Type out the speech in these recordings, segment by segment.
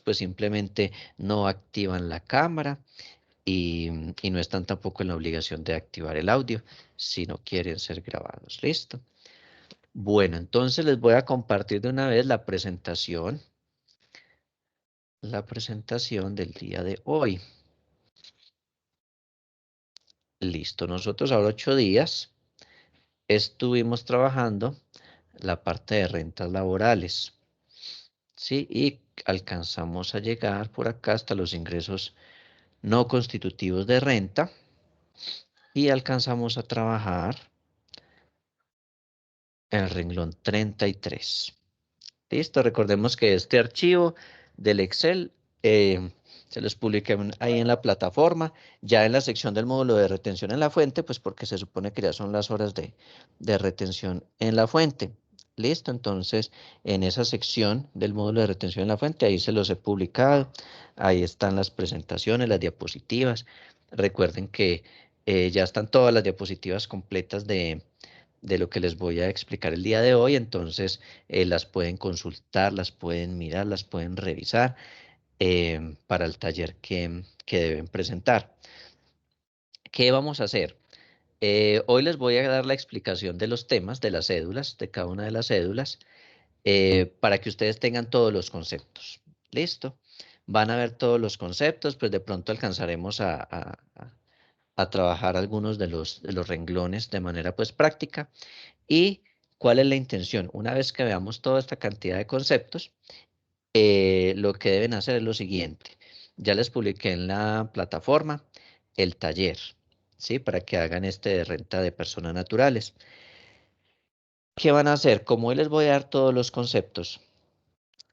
pues simplemente no activan la cámara y no están tampoco en la obligación de activar el audio si no quieren ser grabados. ¿Listo? Bueno, entonces les voy a compartir de una vez la presentación del día de hoy. Listo, nosotros ahora 8 días estuvimos trabajando la parte de rentas laborales, ¿sí? Y alcanzamos a llegar por acá hasta los ingresos no constitutivos de renta y alcanzamos a trabajar el renglón 33. Listo, recordemos que este archivo del Excel se los publiqué ahí en la plataforma, ya en la sección del módulo de retención en la fuente, pues porque se supone que ya son las horas de retención en la fuente. Listo, entonces en esa sección del módulo de retención en la fuente, ahí se los he publicado, ahí están las presentaciones, las diapositivas. Recuerden que ya están todas las diapositivas completas de lo que les voy a explicar el día de hoy, entonces las pueden consultar, las pueden mirar, las pueden revisar para el taller que deben presentar. ¿Qué vamos a hacer? Hoy les voy a dar la explicación de los temas, de las cédulas, de cada una de las cédulas, para que ustedes tengan todos los conceptos. ¿Listo? Van a ver todos los conceptos, pues de pronto alcanzaremos a trabajar algunos de los renglones de manera pues práctica. ¿Y cuál es la intención? Una vez que veamos toda esta cantidad de conceptos, lo que deben hacer es lo siguiente. Ya les publiqué en la plataforma el taller, ¿sí? Para que hagan este de renta de personas naturales. ¿Qué van a hacer? Como hoy les voy a dar todos los conceptos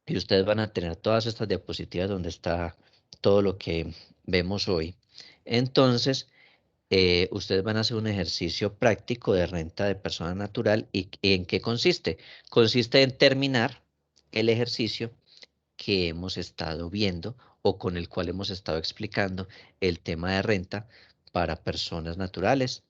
y ustedes van a tener todas estas diapositivas donde está todo lo que vemos hoy. Entonces, ustedes van a hacer un ejercicio práctico de renta de persona natural. ¿Y en qué consiste? Consiste en terminar el ejercicio que hemos estado viendo o con el cual hemos estado explicando el tema de renta para personas naturales.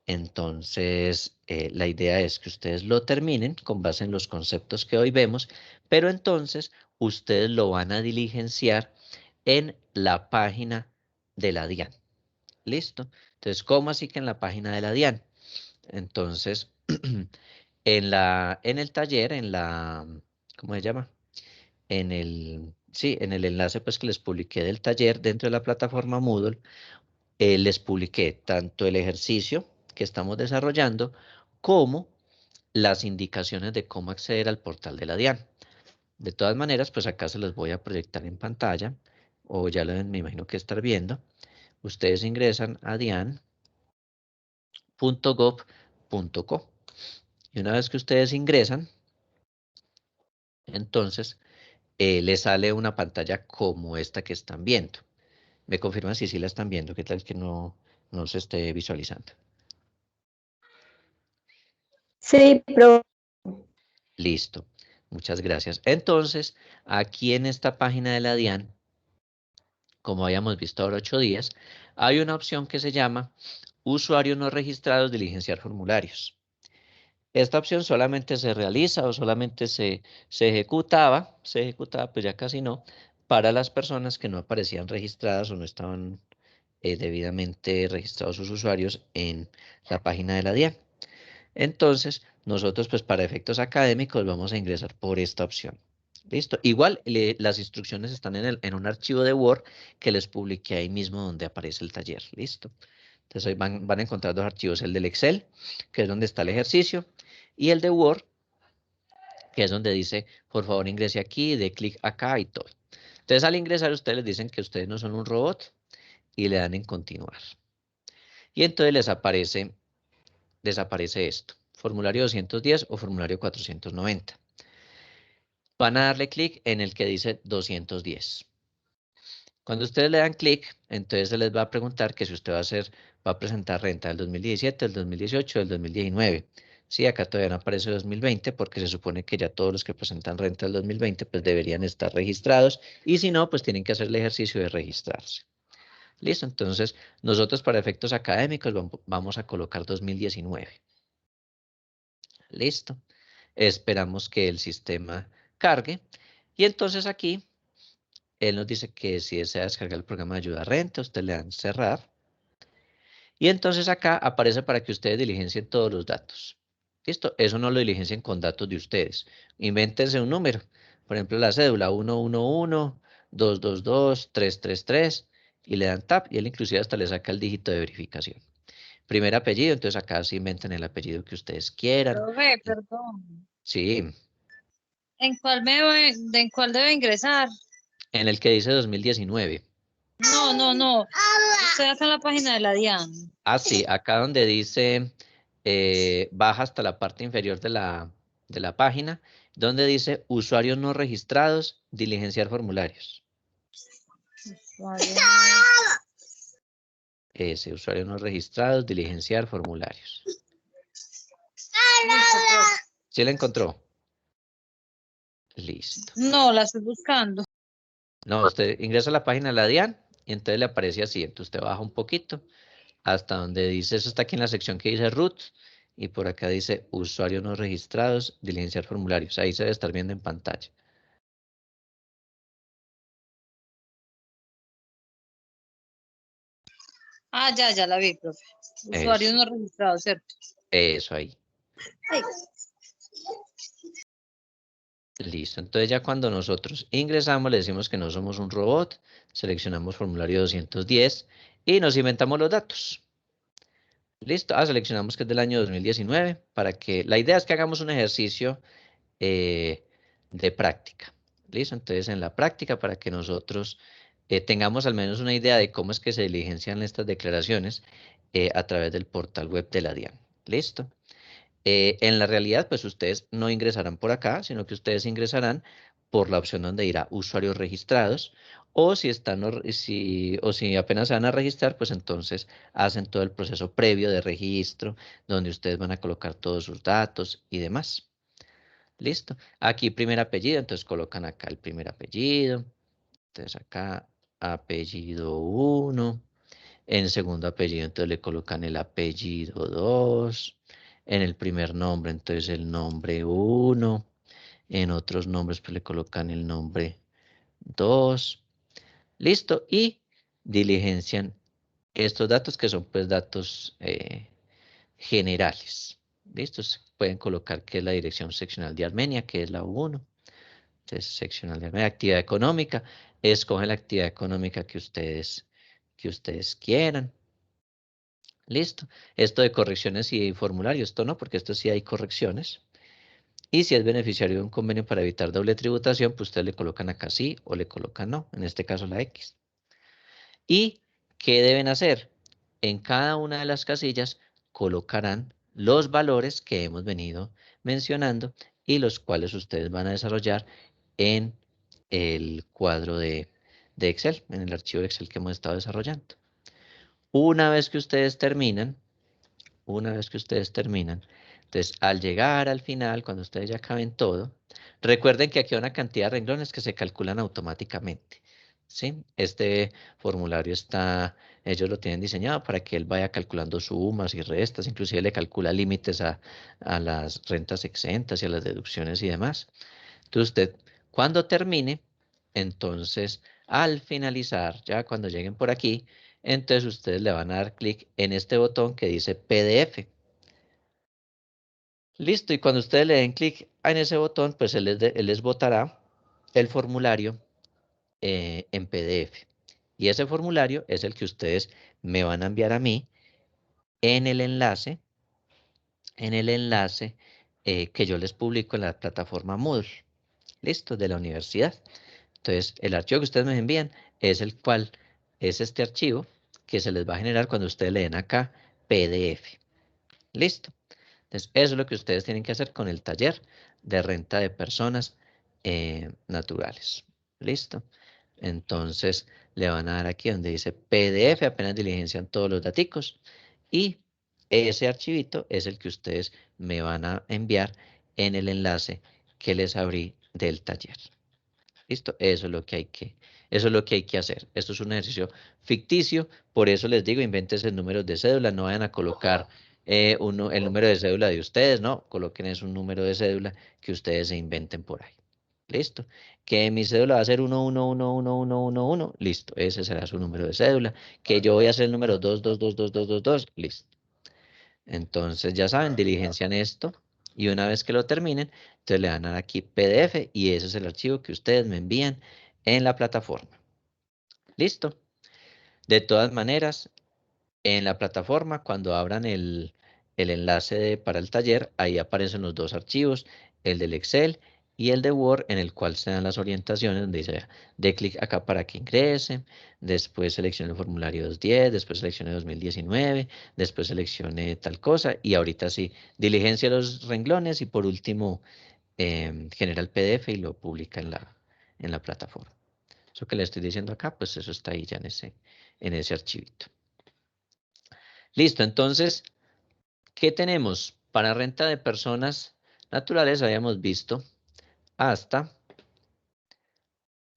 Entonces, la idea es que ustedes lo terminen con base en los conceptos que hoy vemos, pero entonces ustedes lo van a diligenciar en la página de la DIAN. ¿Listo? Entonces, ¿cómo así que en la página de la DIAN? Entonces, en el taller, ¿cómo se llama? Sí, en el enlace pues que les publiqué del taller dentro de la plataforma Moodle, les publiqué tanto el ejercicio que estamos desarrollando como las indicaciones de cómo acceder al portal de la DIAN. De todas maneras, pues acá se los voy a proyectar en pantalla, o ya lo me imagino que estar viendo. Ustedes ingresan a dian.gov.co y una vez que ustedes ingresan, entonces les sale una pantalla como esta que están viendo. Me confirman si sí la están viendo, qué tal que no se esté visualizando. Sí, pero Listo, muchas gracias. Entonces, aquí en esta página de la DIAN, como habíamos visto ahora 8 días, hay una opción que se llama usuarios no registrados diligenciar formularios. Esta opción solamente se realiza o solamente se ejecutaba, pues ya casi no, para las personas que no aparecían registradas o no estaban debidamente registrados sus usuarios en la página de la DIAN. Entonces, nosotros pues para efectos académicos vamos a ingresar por esta opción. ¿Listo? Igual las instrucciones están en un archivo de Word que les publiqué ahí mismo donde aparece el taller. ¿Listo? Entonces ahí van a encontrar dos archivos, el del Excel, que es donde está el ejercicio, y el de Word, que es donde dice, por favor ingrese aquí, dé clic acá y todo. Entonces al ingresar ustedes les dicen que ustedes no son un robot y le dan en continuar. Y entonces desaparece esto, formulario 210 o formulario 490. Van a darle clic en el que dice 210. Cuando ustedes le dan clic, entonces se les va a preguntar que si usted va a presentar renta del 2017, del 2018, del 2019. Sí, acá todavía no aparece 2020 porque se supone que ya todos los que presentan renta del 2020 pues deberían estar registrados y si no, pues tienen que hacer el ejercicio de registrarse. Listo, entonces nosotros para efectos académicos vamos a colocar 2019. Listo. Esperamos que el sistema cargue. Y entonces aquí Él nos dice que si desea descargar el programa de ayuda a renta, usted le dan cerrar. Y entonces acá aparece para que ustedes diligencien todos los datos. ¿Listo? Eso no lo diligencien con datos de ustedes. Invéntense un número. Por ejemplo, la cédula 111-222-333 y le dan tap y él inclusive hasta le saca el dígito de verificación. Primer apellido, entonces acá se inventan el apellido que ustedes quieran. Profe, perdón. Sí, ¿En cuál debe ingresar? en el que dice 2019. No. Estoy acá en la página de la DIAN. Ah, sí, acá donde dice, baja hasta la parte inferior de la página, donde dice usuarios no registrados, diligenciar formularios. Vale. Ese, usuarios no registrados, diligenciar formularios. ¿Sí la encontró? Listo. No, la estoy buscando. No, usted ingresa a la página de la DIAN y entonces le aparece así. Entonces usted baja un poquito hasta donde dice, eso está aquí en la sección que dice root, y por acá dice usuarios no registrados, diligenciar formularios. Ahí se debe estar viendo en pantalla. Ah, ya la vi, profe. Usuario Eso, no registrado, ¿cierto? eso ahí. Ay. Listo. Entonces ya cuando nosotros ingresamos, le decimos que no somos un robot, seleccionamos formulario 210 y nos inventamos los datos. Listo. Seleccionamos que es del año 2019 para que, la idea es que hagamos un ejercicio eh, de práctica. ¿Listo? Entonces, en la práctica, para que nosotros tengamos al menos una idea de cómo es que se diligencian estas declaraciones a través del portal web de la DIAN. ¿Listo? En la realidad, pues ustedes no ingresarán por acá, sino que ustedes ingresarán por la opción donde irá usuarios registrados, o si están, o si apenas se van a registrar, pues entonces hacen todo el proceso previo de registro, donde ustedes van a colocar todos sus datos y demás. Listo. Aquí primer apellido, entonces colocan acá el primer apellido. Entonces acá apellido 1. En segundo apellido, entonces le colocan el apellido 2. En el primer nombre, entonces el nombre 1. En otros nombres, pues le colocan el nombre 2. Listo. Y diligencian estos datos que son pues datos generales. ¿Listos? Pueden colocar que es la dirección seccional de Armenia, que es la 1. Entonces, seccional de Armenia, actividad económica. Escogen la actividad económica que ustedes quieran. Listo. Esto de correcciones y formulario, esto no, porque esto sí hay correcciones. Y si es beneficiario de un convenio para evitar doble tributación, pues ustedes le colocan acá sí o le colocan no, en este caso la X. ¿Y qué deben hacer? En cada una de las casillas colocarán los valores que hemos venido mencionando y los cuales ustedes van a desarrollar en el cuadro de Excel, en el archivo de Excel que hemos estado desarrollando. Una vez que ustedes terminan, entonces al llegar al final, cuando ustedes ya acaben todo, recuerden que aquí hay una cantidad de renglones que se calculan automáticamente. ¿Sí? Este formulario ellos lo tienen diseñado para que él vaya calculando sumas y restas, inclusive le calcula límites a las rentas exentas y a las deducciones y demás. Entonces usted, cuando termine, entonces al finalizar, ya cuando lleguen por aquí, entonces ustedes le van a dar clic en este botón que dice PDF. Listo, y cuando ustedes le den clic en ese botón, pues él les botará el formulario en PDF. Y ese formulario es el que ustedes me van a enviar a mí en el enlace, que yo les publico en la plataforma Moodle. Listo, de la universidad. Entonces, el archivo que ustedes me envían es el cual es este archivo que se les va a generar cuando ustedes le den acá PDF. Listo. Entonces, eso es lo que ustedes tienen que hacer con el taller de renta de personas naturales. Listo. Entonces, le van a dar aquí donde dice PDF, apenas diligencian todos los daticos. Y ese archivito es el que ustedes me van a enviar en el enlace que les abrí del taller. ¿Listo? Eso es lo que hay que hacer. Esto es un ejercicio ficticio, por eso les digo, invéntense números de cédula, no vayan a colocar el número de cédula de ustedes, no, coloquen es un número de cédula que ustedes se inventen por ahí. Listo. Que mi cédula va a ser 1111111, listo. Ese será su número de cédula. Que yo voy a hacer el número 2222222, listo. Entonces ya saben, diligencian esto y una vez que lo terminen, entonces le dan aquí PDF y ese es el archivo que ustedes me envían en la plataforma. Listo. De todas maneras, en la plataforma, cuando abran el enlace para el taller, ahí aparecen los dos archivos, el del Excel y el de Word, en el cual se dan las orientaciones, donde dice, dé clic acá para que ingresen, después seleccione el formulario 210, después seleccione 2019, después seleccione tal cosa, y ahorita sí, diligencia los renglones y por último, genera el PDF y lo publica en la plataforma. Eso que le estoy diciendo acá, pues eso está ahí ya en ese archivito. Listo, entonces, ¿qué tenemos? Para renta de personas naturales habíamos visto hasta,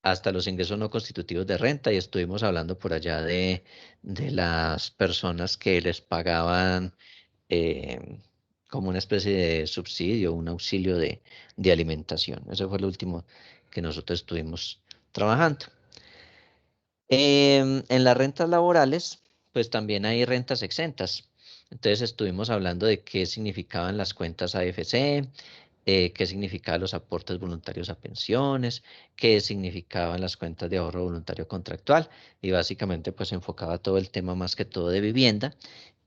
hasta los ingresos no constitutivos de renta y estuvimos hablando por allá de las personas que les pagaban eh, como una especie de subsidio, un auxilio de alimentación. Eso fue lo último que nosotros estuvimos trabajando. En las rentas laborales, pues también hay rentas exentas. Entonces estuvimos hablando de qué significaban las cuentas AFC, qué significaban los aportes voluntarios a pensiones, qué significaban las cuentas de ahorro voluntario contractual y básicamente pues enfocaba todo el tema más que todo de vivienda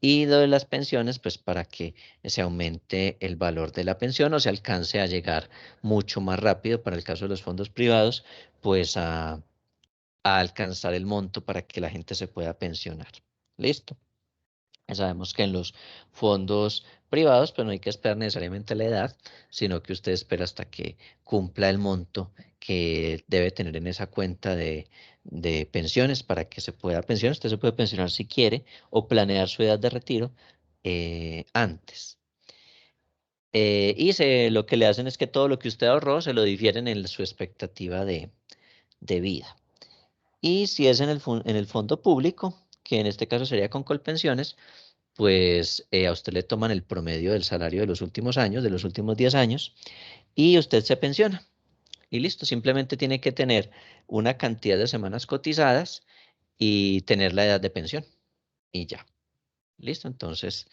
y lo de las pensiones pues para que se aumente el valor de la pensión o se alcance a llegar mucho más rápido para el caso de los fondos privados pues a alcanzar el monto para que la gente se pueda pensionar. ¿Listo? Sabemos que en los fondos privados, pues no hay que esperar necesariamente la edad, sino que usted espera hasta que cumpla el monto que debe tener en esa cuenta de pensiones para que se pueda pensionar. Usted se puede pensionar si quiere o planear su edad de retiro antes. Lo que le hacen es que todo lo que usted ahorró se lo difieren en su expectativa de vida. Y si es en el fondo público, que en este caso sería con Colpensiones, pues a usted le toman el promedio del salario de los últimos años, de los últimos 10 años, y usted se pensiona. Y listo, simplemente tiene que tener una cantidad de semanas cotizadas y tener la edad de pensión. Y ya. Listo, entonces,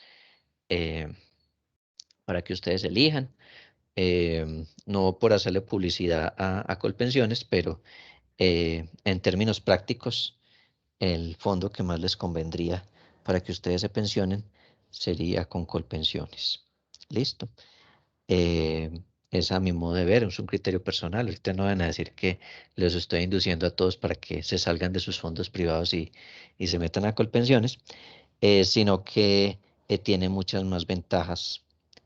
eh, para que ustedes elijan, no por hacerle publicidad a Colpensiones, pero en términos prácticos, el fondo que más les convendría para que ustedes se pensionen sería con Colpensiones. Listo. Eh, es a mi modo de ver, es un criterio personal. Ahorita no van a decir que los estoy induciendo a todos para que se salgan de sus fondos privados y se metan a Colpensiones, sino que tiene muchas más ventajas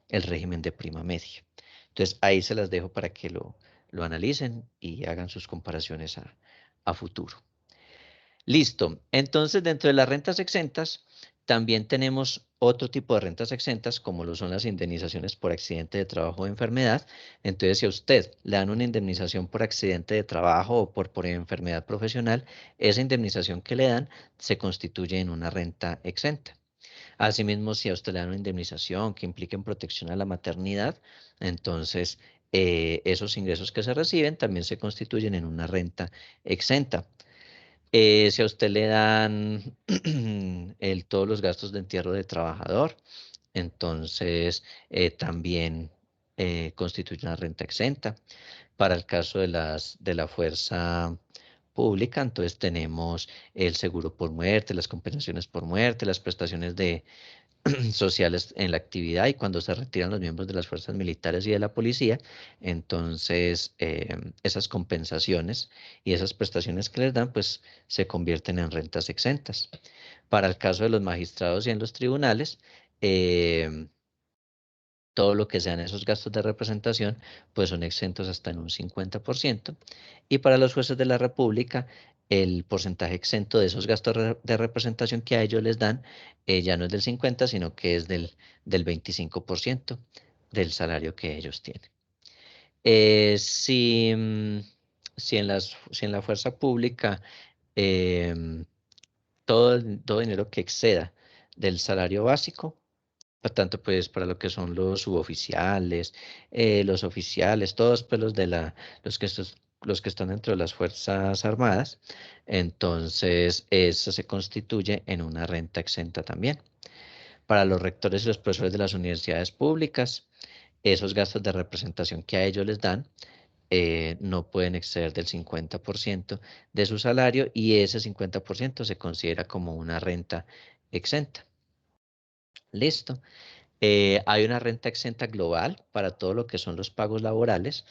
el régimen de prima media. Entonces ahí se las dejo para que lo analicen y hagan sus comparaciones a futuro. Listo. Entonces, dentro de las rentas exentas, también tenemos otro tipo de rentas exentas, como lo son las indemnizaciones por accidente de trabajo o enfermedad. Entonces, si a usted le dan una indemnización por accidente de trabajo o por enfermedad profesional, esa indemnización que le dan se constituye en una renta exenta. Asimismo, si a usted le dan una indemnización que implique en protección a la maternidad, entonces esos ingresos que se reciben también se constituyen en una renta exenta. Si a usted le dan todos los gastos de entierro de trabajador, entonces también constituye una renta exenta. Para el caso de la fuerza pública, entonces tenemos el seguro por muerte, las compensaciones por muerte, las prestaciones sociales en la actividad y cuando se retiran los miembros de las fuerzas militares y de la policía, entonces esas compensaciones y esas prestaciones que les dan, pues se convierten en rentas exentas. Para el caso de los magistrados y en los tribunales, eh, todo lo que sean esos gastos de representación, pues son exentos hasta en un 50%. Y para los jueces de la República, el porcentaje exento de esos gastos de representación que a ellos les dan ya no es del 50, sino que es del 25% del salario que ellos tienen. Si en la fuerza pública todo dinero que exceda del salario básico, tanto pues para lo que son los suboficiales, los oficiales, todos pues los que están dentro de las Fuerzas Armadas, entonces eso se constituye en una renta exenta también. Para los rectores y los profesores de las universidades públicas, esos gastos de representación que a ellos les dan no pueden exceder del 50% de su salario y ese 50% se considera como una renta exenta. Listo. Hay una renta exenta global para todo lo que son los pagos laborales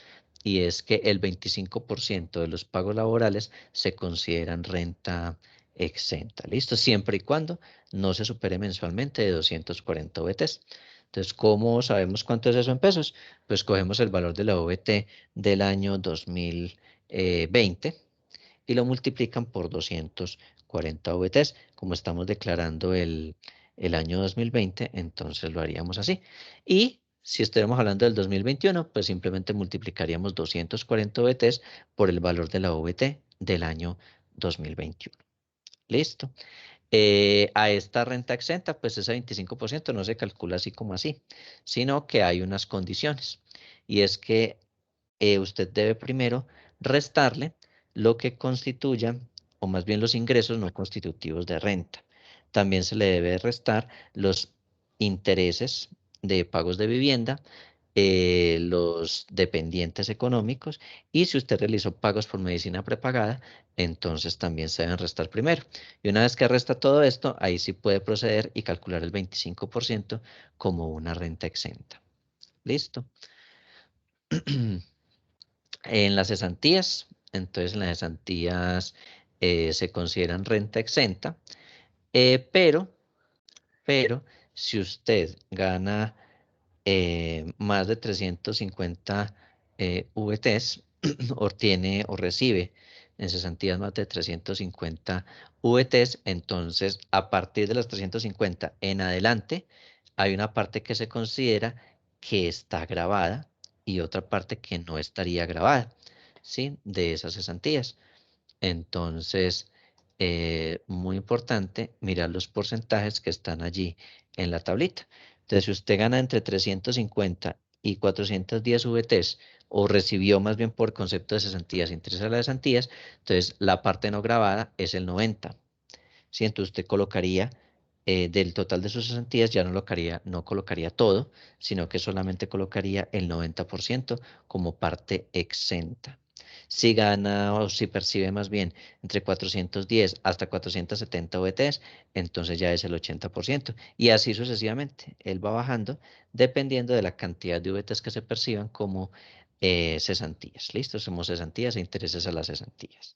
y es que el 25% de los pagos laborales se consideran renta exenta. Listo, siempre y cuando no se supere mensualmente de 240 VTs. Entonces, ¿cómo sabemos cuánto es eso en pesos? Pues cogemos el valor de la VT del año 2020 y lo multiplican por 240 VTs. Como estamos declarando el año 2020, entonces lo haríamos así. Y si estuviéramos hablando del 2021, pues simplemente multiplicaríamos 240 VTs por el valor de la VT del año 2021. Listo. A esta renta exenta, pues ese 25% no se calcula así como así, sino que hay unas condiciones. Y es que usted debe primero restarle lo que constituya, o más bien los ingresos no constitutivos de renta. También se le debe restar los intereses de pagos de vivienda, los dependientes económicos y si usted realizó pagos por medicina prepagada, entonces también se deben restar primero. Y una vez que resta todo esto, ahí sí puede proceder y calcular el 25% como una renta exenta. ¿Listo? En las cesantías, entonces en las cesantías se consideran renta exenta, pero si usted gana más de 350 VTs o tiene o recibe en cesantías más de 350 VTs, entonces a partir de las 350 en adelante hay una parte que se considera que está grabada y otra parte que no estaría grabada, ¿sí? De esas cesantías. Entonces, muy importante mirar los porcentajes que están allí en la tablita. Entonces, si usted gana entre 350 y 410 VTs, o recibió más bien por concepto de cesantías, interesa las cesantías, entonces la parte no grabada es el 90. ¿Sí? Entonces usted colocaría del total de sus cesantías, ya no colocaría todo, sino que solamente colocaría el 90% como parte exenta. Si gana o si percibe más bien entre 410 hasta 470 VTs, entonces ya es el 80%. Y así sucesivamente. Él va bajando dependiendo de la cantidad de VTs que se perciban como cesantías. ¿Listo? Somos cesantías e intereses a las cesantías.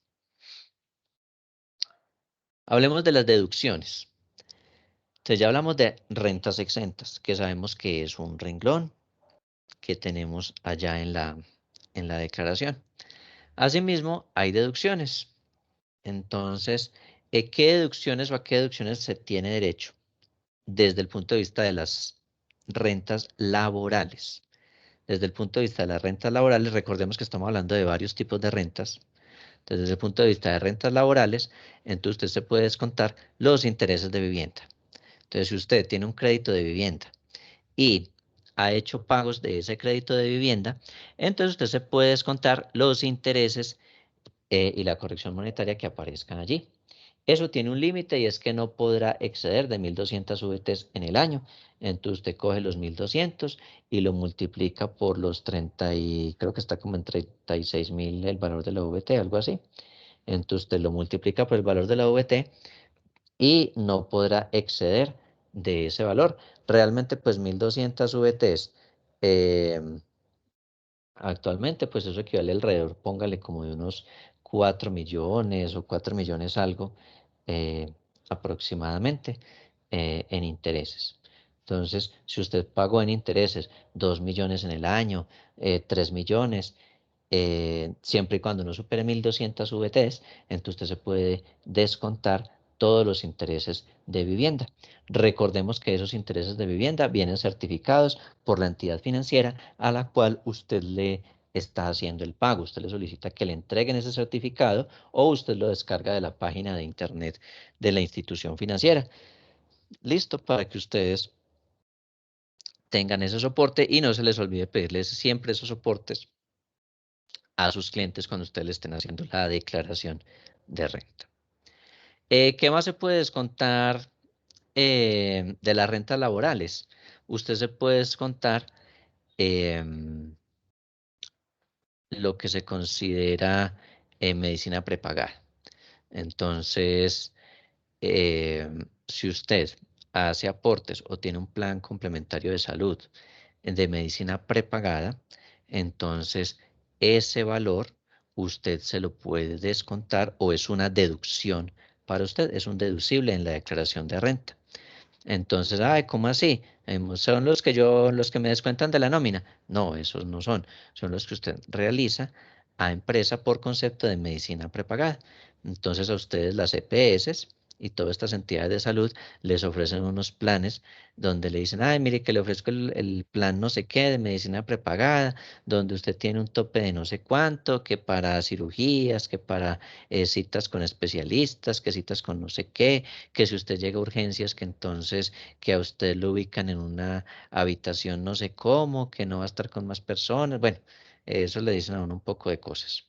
Hablemos de las deducciones. Entonces ya hablamos de rentas exentas, que sabemos que es un renglón que tenemos allá en la declaración. Asimismo, hay deducciones. Entonces, ¿qué deducciones o a qué deducciones se tiene derecho? Desde el punto de vista de las rentas laborales. Desde el punto de vista de las rentas laborales, recordemos que estamos hablando de varios tipos de rentas. Entonces, desde el punto de vista de rentas laborales, entonces usted se puede descontar los intereses de vivienda. Entonces, si usted tiene un crédito de vivienda y ha hecho pagos de ese crédito de vivienda, entonces usted se puede descontar los intereses y la corrección monetaria que aparezcan allí. Eso tiene un límite y es que no podrá exceder de 1.200 VTs en el año. Entonces usted coge los 1.200 y lo multiplica por los 30 y creo que está como en 36.000 el valor de la VT, algo así. Entonces usted lo multiplica por el valor de la VT y no podrá exceder de ese valor. Realmente, pues 1.200 VTs actualmente, pues eso equivale alrededor, póngale como de unos 4 millones o 4 millones algo aproximadamente en intereses. Entonces, si usted pagó en intereses 2 millones en el año, 3 millones, siempre y cuando no supere 1.200 VTs, entonces usted se puede descontar todos los intereses de vivienda. Recordemos que esos intereses de vivienda vienen certificados por la entidad financiera a la cual usted le está haciendo el pago. Usted le solicita que le entreguen ese certificado o usted lo descarga de la página de internet de la institución financiera. Listo para que ustedes tengan ese soporte y no se les olvide pedirles siempre esos soportes a sus clientes cuando ustedes le estén haciendo la declaración de renta. ¿Qué más se puede descontar de las rentas laborales? Usted se puede descontar lo que se considera medicina prepagada. Entonces, si usted hace aportes o tiene un plan complementario de salud de medicina prepagada, entonces ese valor usted se lo puede descontar o es una deducción para usted, es un deducible en la declaración de renta. Entonces, ay, ¿cómo así? ¿Son los que me descuentan de la nómina? No, esos no son. Son los que usted realiza a empresa por concepto de medicina prepagada. Entonces, a ustedes las EPS y todas estas entidades de salud les ofrecen unos planes donde le dicen, ay, mire que le ofrezco el plan no sé qué de medicina prepagada, donde usted tiene un tope de no sé cuánto, que para cirugías, que para citas con especialistas, que citas con no sé qué, que si usted llega a urgencias, que entonces que a usted lo ubican en una habitación no sé cómo, que no va a estar con más personas. Bueno, eso le dicen a uno un poco de cosas.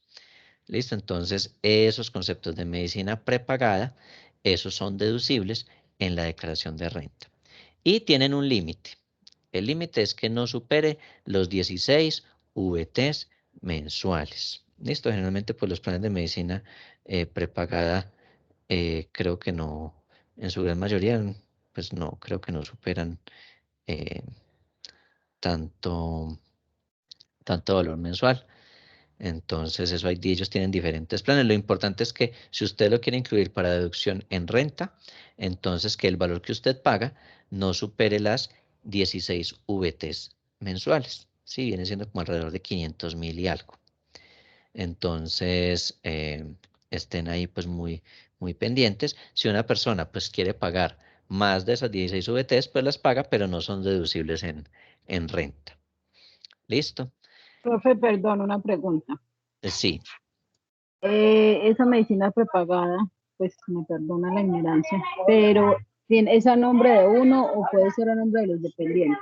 ¿Listo? Entonces, esos conceptos de medicina prepagada, esos son deducibles en la declaración de renta. Y tienen un límite. El límite es que no supere los 16 VTs mensuales. ¿Listo? Generalmente, pues los planes de medicina prepagada creo que no, en su gran mayoría, pues no, creo que no superan eh, tanto, tanto valor mensual. Entonces, eso ellos tienen diferentes planes. Lo importante es que si usted lo quiere incluir para deducción en renta, entonces que el valor que usted paga no supere las 16 VTs mensuales. Sí, viene siendo como alrededor de 500.000 y algo. Entonces, estén ahí pues muy pendientes. Si una persona pues quiere pagar más de esas 16 VTs, pues las paga, pero no son deducibles en renta. ¿Listo? Profe, perdón, una pregunta. Sí. Esa medicina prepagada, pues me perdona la ignorancia, pero ¿es a nombre de uno o puede ser a nombre de los dependientes?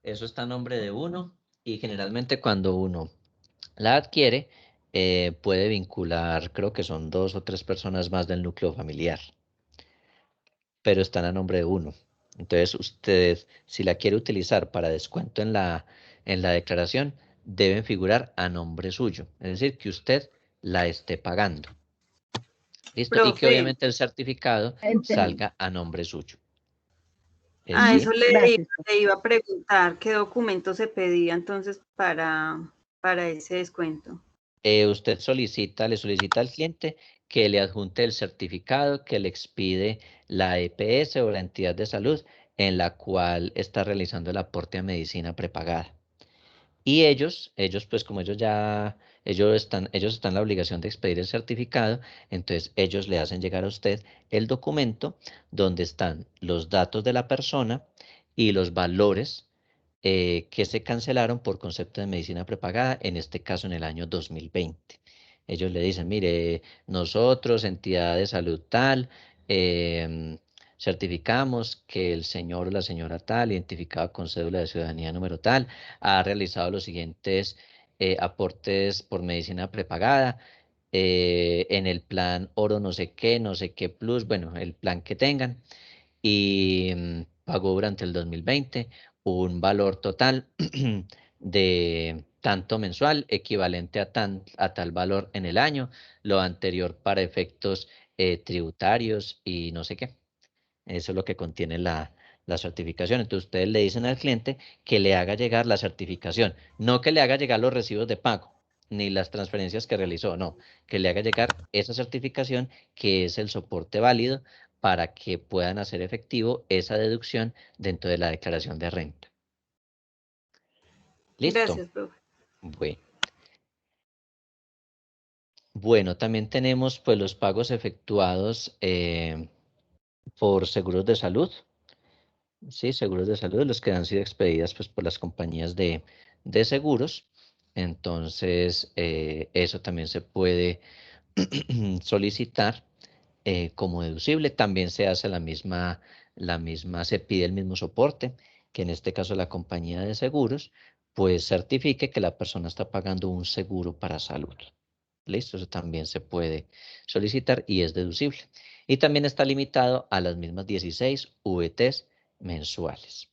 Eso está a nombre de uno y generalmente cuando uno la adquiere, puede vincular, creo que son 2 o 3 personas más del núcleo familiar, pero están a nombre de uno. Entonces, usted, si la quiere utilizar para descuento en la declaración, deben figurar a nombre suyo, es decir, que usted la esté pagando. ¿Listo? Y que Profe, obviamente el certificado Entendí. salga a nombre suyo. a ¿Sí? eso Gracias. le iba a preguntar qué documento se pedía entonces para ese descuento. Usted le solicita al cliente que le adjunte el certificado que le expide la EPS o la entidad de salud en la cual está realizando el aporte a medicina prepagada. Y ellos pues como ellos están en la obligación de expedir el certificado, entonces ellos le hacen llegar a usted el documento donde están los datos de la persona y los valores que se cancelaron por concepto de medicina prepagada, en este caso en el año 2020. Ellos le dicen, mire, nosotros, entidad de salud tal, certificamos que el señor o la señora tal, identificado con cédula de ciudadanía número tal, ha realizado los siguientes aportes por medicina prepagada en el plan oro no sé qué plus, bueno, el plan que tengan y pagó durante el 2020 un valor total de tanto mensual equivalente a tal valor en el año, lo anterior para efectos tributarios y no sé qué. Eso es lo que contiene la certificación. Entonces ustedes le dicen al cliente que le haga llegar la certificación, no que le haga llegar los recibos de pago ni las transferencias que realizó, no, que le haga llegar esa certificación que es el soporte válido para que puedan hacer efectivo esa deducción dentro de la declaración de renta. ¿Listo? Gracias, profe. Bueno, también tenemos pues los pagos efectuados por seguros de salud. Sí, seguros de salud, los que han sido expedidas pues, por las compañías de seguros. Entonces, eso también se puede solicitar como deducible. También se hace se pide el mismo soporte que en este caso la compañía de seguros, pues certifique que la persona está pagando un seguro para salud. ¿Listo? Eso también se puede solicitar y es deducible. Y también está limitado a las mismas 16 VTs mensuales.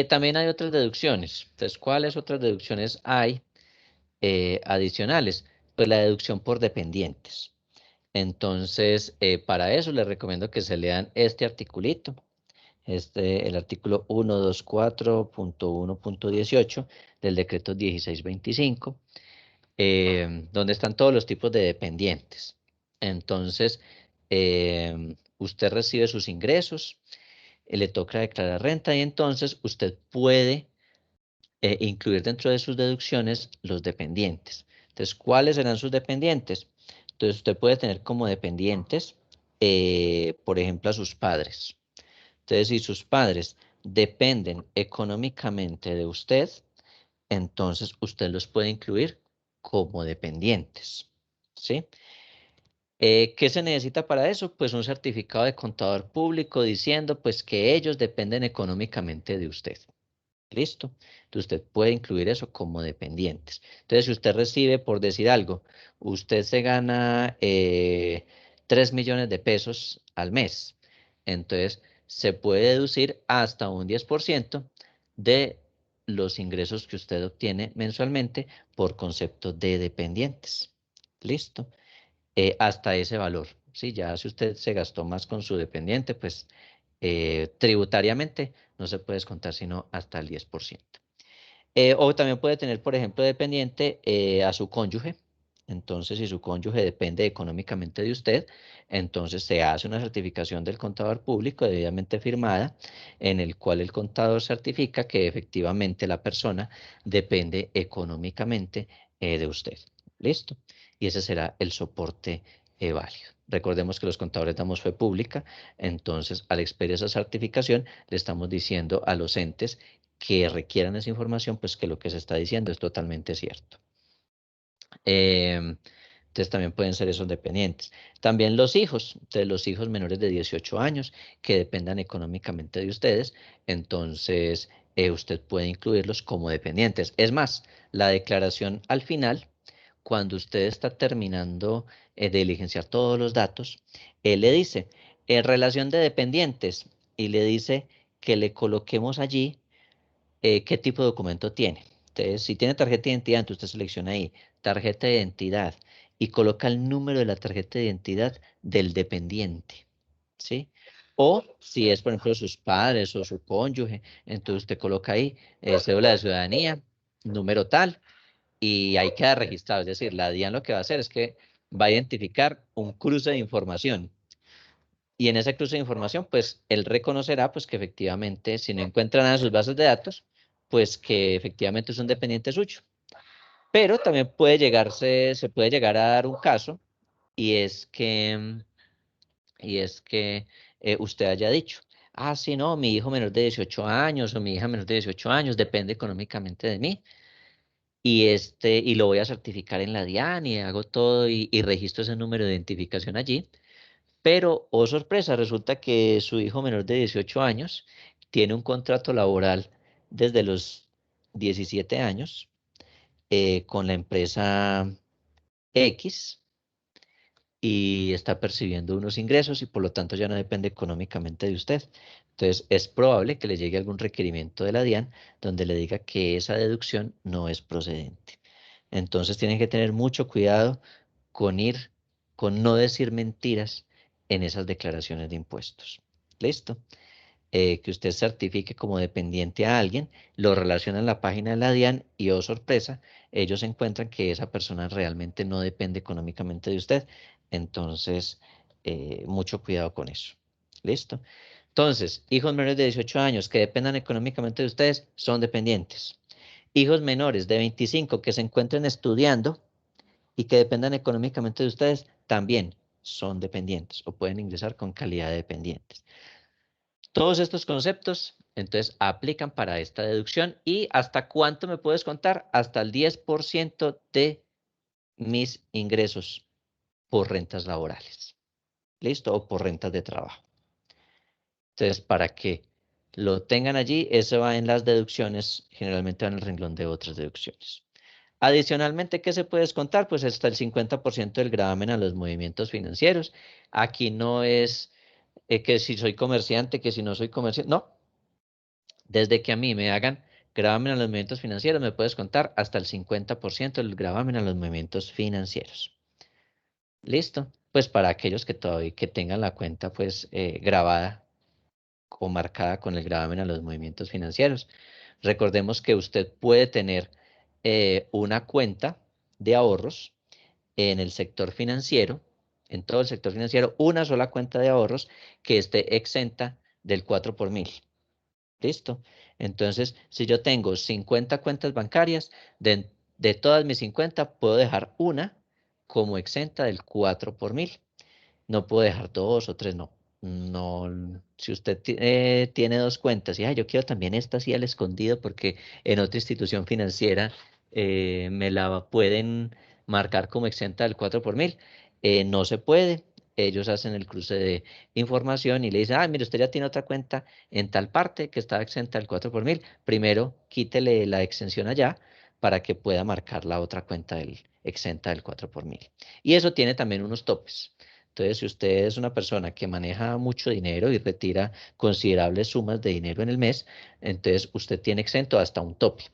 También hay otras deducciones. Entonces, ¿cuáles otras deducciones hay adicionales? Pues la deducción por dependientes. Entonces, para eso les recomiendo que se lean este articulito. El artículo 124.1.18 del decreto 1625, donde están todos los tipos de dependientes. Entonces, usted recibe sus ingresos, le toca declarar renta y entonces usted puede incluir dentro de sus deducciones los dependientes. Entonces, ¿cuáles serán sus dependientes? Entonces, usted puede tener como dependientes, por ejemplo, a sus padres. Entonces, si sus padres dependen económicamente de usted, entonces usted los puede incluir como dependientes, ¿sí? ¿Qué se necesita para eso? Pues un certificado de contador público diciendo pues que ellos dependen económicamente de usted. ¿Listo? Entonces usted puede incluir eso como dependientes. Entonces, si usted recibe, por decir algo, usted se gana 3 millones de pesos al mes. Entonces, se puede deducir hasta un 10% de los ingresos que usted obtiene mensualmente por concepto de dependientes. ¿Listo? Hasta ese valor. Sí, ya si usted se gastó más con su dependiente, pues tributariamente no se puede descontar sino hasta el 10%. O también puede tener, por ejemplo, dependiente a su cónyuge. Entonces, si su cónyuge depende económicamente de usted, entonces se hace una certificación del contador público debidamente firmada, en el cual el contador certifica que efectivamente la persona depende económicamente de usted. ¿Listo? Y ese será el soporte válido. Recordemos que los contadores damos fe pública, entonces al expedir esa certificación le estamos diciendo a los entes que requieran esa información, pues que lo que se está diciendo es totalmente cierto. Entonces también pueden ser esos dependientes. También los hijos, entonces los hijos menores de 18 años que dependan económicamente de ustedes, entonces usted puede incluirlos como dependientes. Es más, la declaración al final, cuando usted está terminando de diligenciar todos los datos, él le dice, en relación de dependientes, y le dice que le coloquemos allí qué tipo de documento tiene. Entonces, si tiene tarjeta de identidad, entonces usted selecciona ahí tarjeta de identidad y coloca el número de la tarjeta de identidad del dependiente, ¿sí? O si es, por ejemplo, sus padres o su cónyuge, entonces usted coloca ahí cédula de ciudadanía, número tal, y ahí queda registrado. Es decir, la DIAN lo que va a hacer es que va a identificar un cruce de información. Y en ese cruce de información, pues él reconocerá pues que efectivamente, si no encuentra nada en sus bases de datos, pues que efectivamente es un dependiente suyo. Pero también se puede llegar a dar un caso y es que usted haya dicho, ah, sí, no, mi hijo menor de 18 años o mi hija menor de 18 años depende económicamente de mí y lo voy a certificar en la DIAN y hago todo y registro ese número de identificación allí. Pero, oh sorpresa, resulta que su hijo menor de 18 años tiene un contrato laboral desde los 17 años con la empresa X y está percibiendo unos ingresos y por lo tanto ya no depende económicamente de usted. Entonces, es probable que le llegue algún requerimiento de la DIAN donde le diga que esa deducción no es procedente. Entonces, tienen que tener mucho cuidado con con no decir mentiras en esas declaraciones de impuestos. ¿Listo? Que usted certifique como dependiente a alguien, lo relaciona en la página de la DIAN y, oh sorpresa, ellos encuentran que esa persona realmente no depende económicamente de usted. Entonces, mucho cuidado con eso. ¿Listo? Entonces, hijos menores de 18 años que dependan económicamente de ustedes son dependientes. Hijos menores de 25 que se encuentren estudiando y que dependan económicamente de ustedes también son dependientes o pueden ingresar con calidad de dependientes. Todos estos conceptos, entonces, aplican para esta deducción. ¿Y hasta cuánto me puedes contar? Hasta el 10% de mis ingresos por rentas laborales. ¿Listo? O por rentas de trabajo. Entonces, para que lo tengan allí, eso va en las deducciones, generalmente va en el renglón de otras deducciones. Adicionalmente, ¿qué se puede descontar? Pues hasta el 50% del gravamen a los movimientos financieros. Aquí no es que si soy comerciante, que si no soy comerciante, no. Desde que a mí me hagan gravamen a los movimientos financieros, me puedes contar hasta el 50% del gravamen a los movimientos financieros. ¿Listo? Pues para aquellos que todavía que tengan la cuenta pues grabada o marcada con el gravamen a los movimientos financieros. Recordemos que usted puede tener una cuenta de ahorros en el sector financiero, en todo el sector financiero, una sola cuenta de ahorros que esté exenta del 4 por mil. ¿Listo? Entonces, si yo tengo 50 cuentas bancarias, de todas mis 50, puedo dejar una como exenta del 4 por mil. No puedo dejar 2 o 3, no. No, si usted tiene 2 cuentas y yo quiero también esta así al escondido porque en otra institución financiera me la pueden marcar como exenta del 4 por mil. No se puede. Ellos hacen el cruce de información y le dicen, mire, usted ya tiene otra cuenta en tal parte que está exenta del 4 por mil. Primero, quítele la exención allá para que pueda marcar la otra cuenta exenta del 4 por mil. Y eso tiene también unos topes. Entonces, si usted es una persona que maneja mucho dinero y retira considerables sumas de dinero en el mes, entonces usted tiene exento hasta un tope.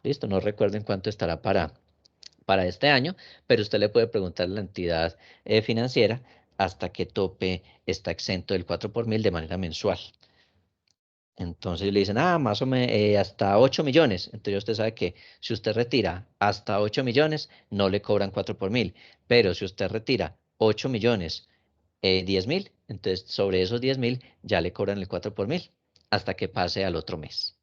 ¿Listo? No recuerden cuánto estará para este año, pero usted le puede preguntar a la entidad financiera hasta qué tope está exento del 4 por mil de manera mensual. Entonces le dicen, más o menos hasta 8 millones. Entonces usted sabe que si usted retira hasta 8 millones, no le cobran 4 por mil. Pero si usted retira 8 millones, 10.000, entonces sobre esos 10.000 ya le cobran el 4 por mil hasta que pase al otro mes.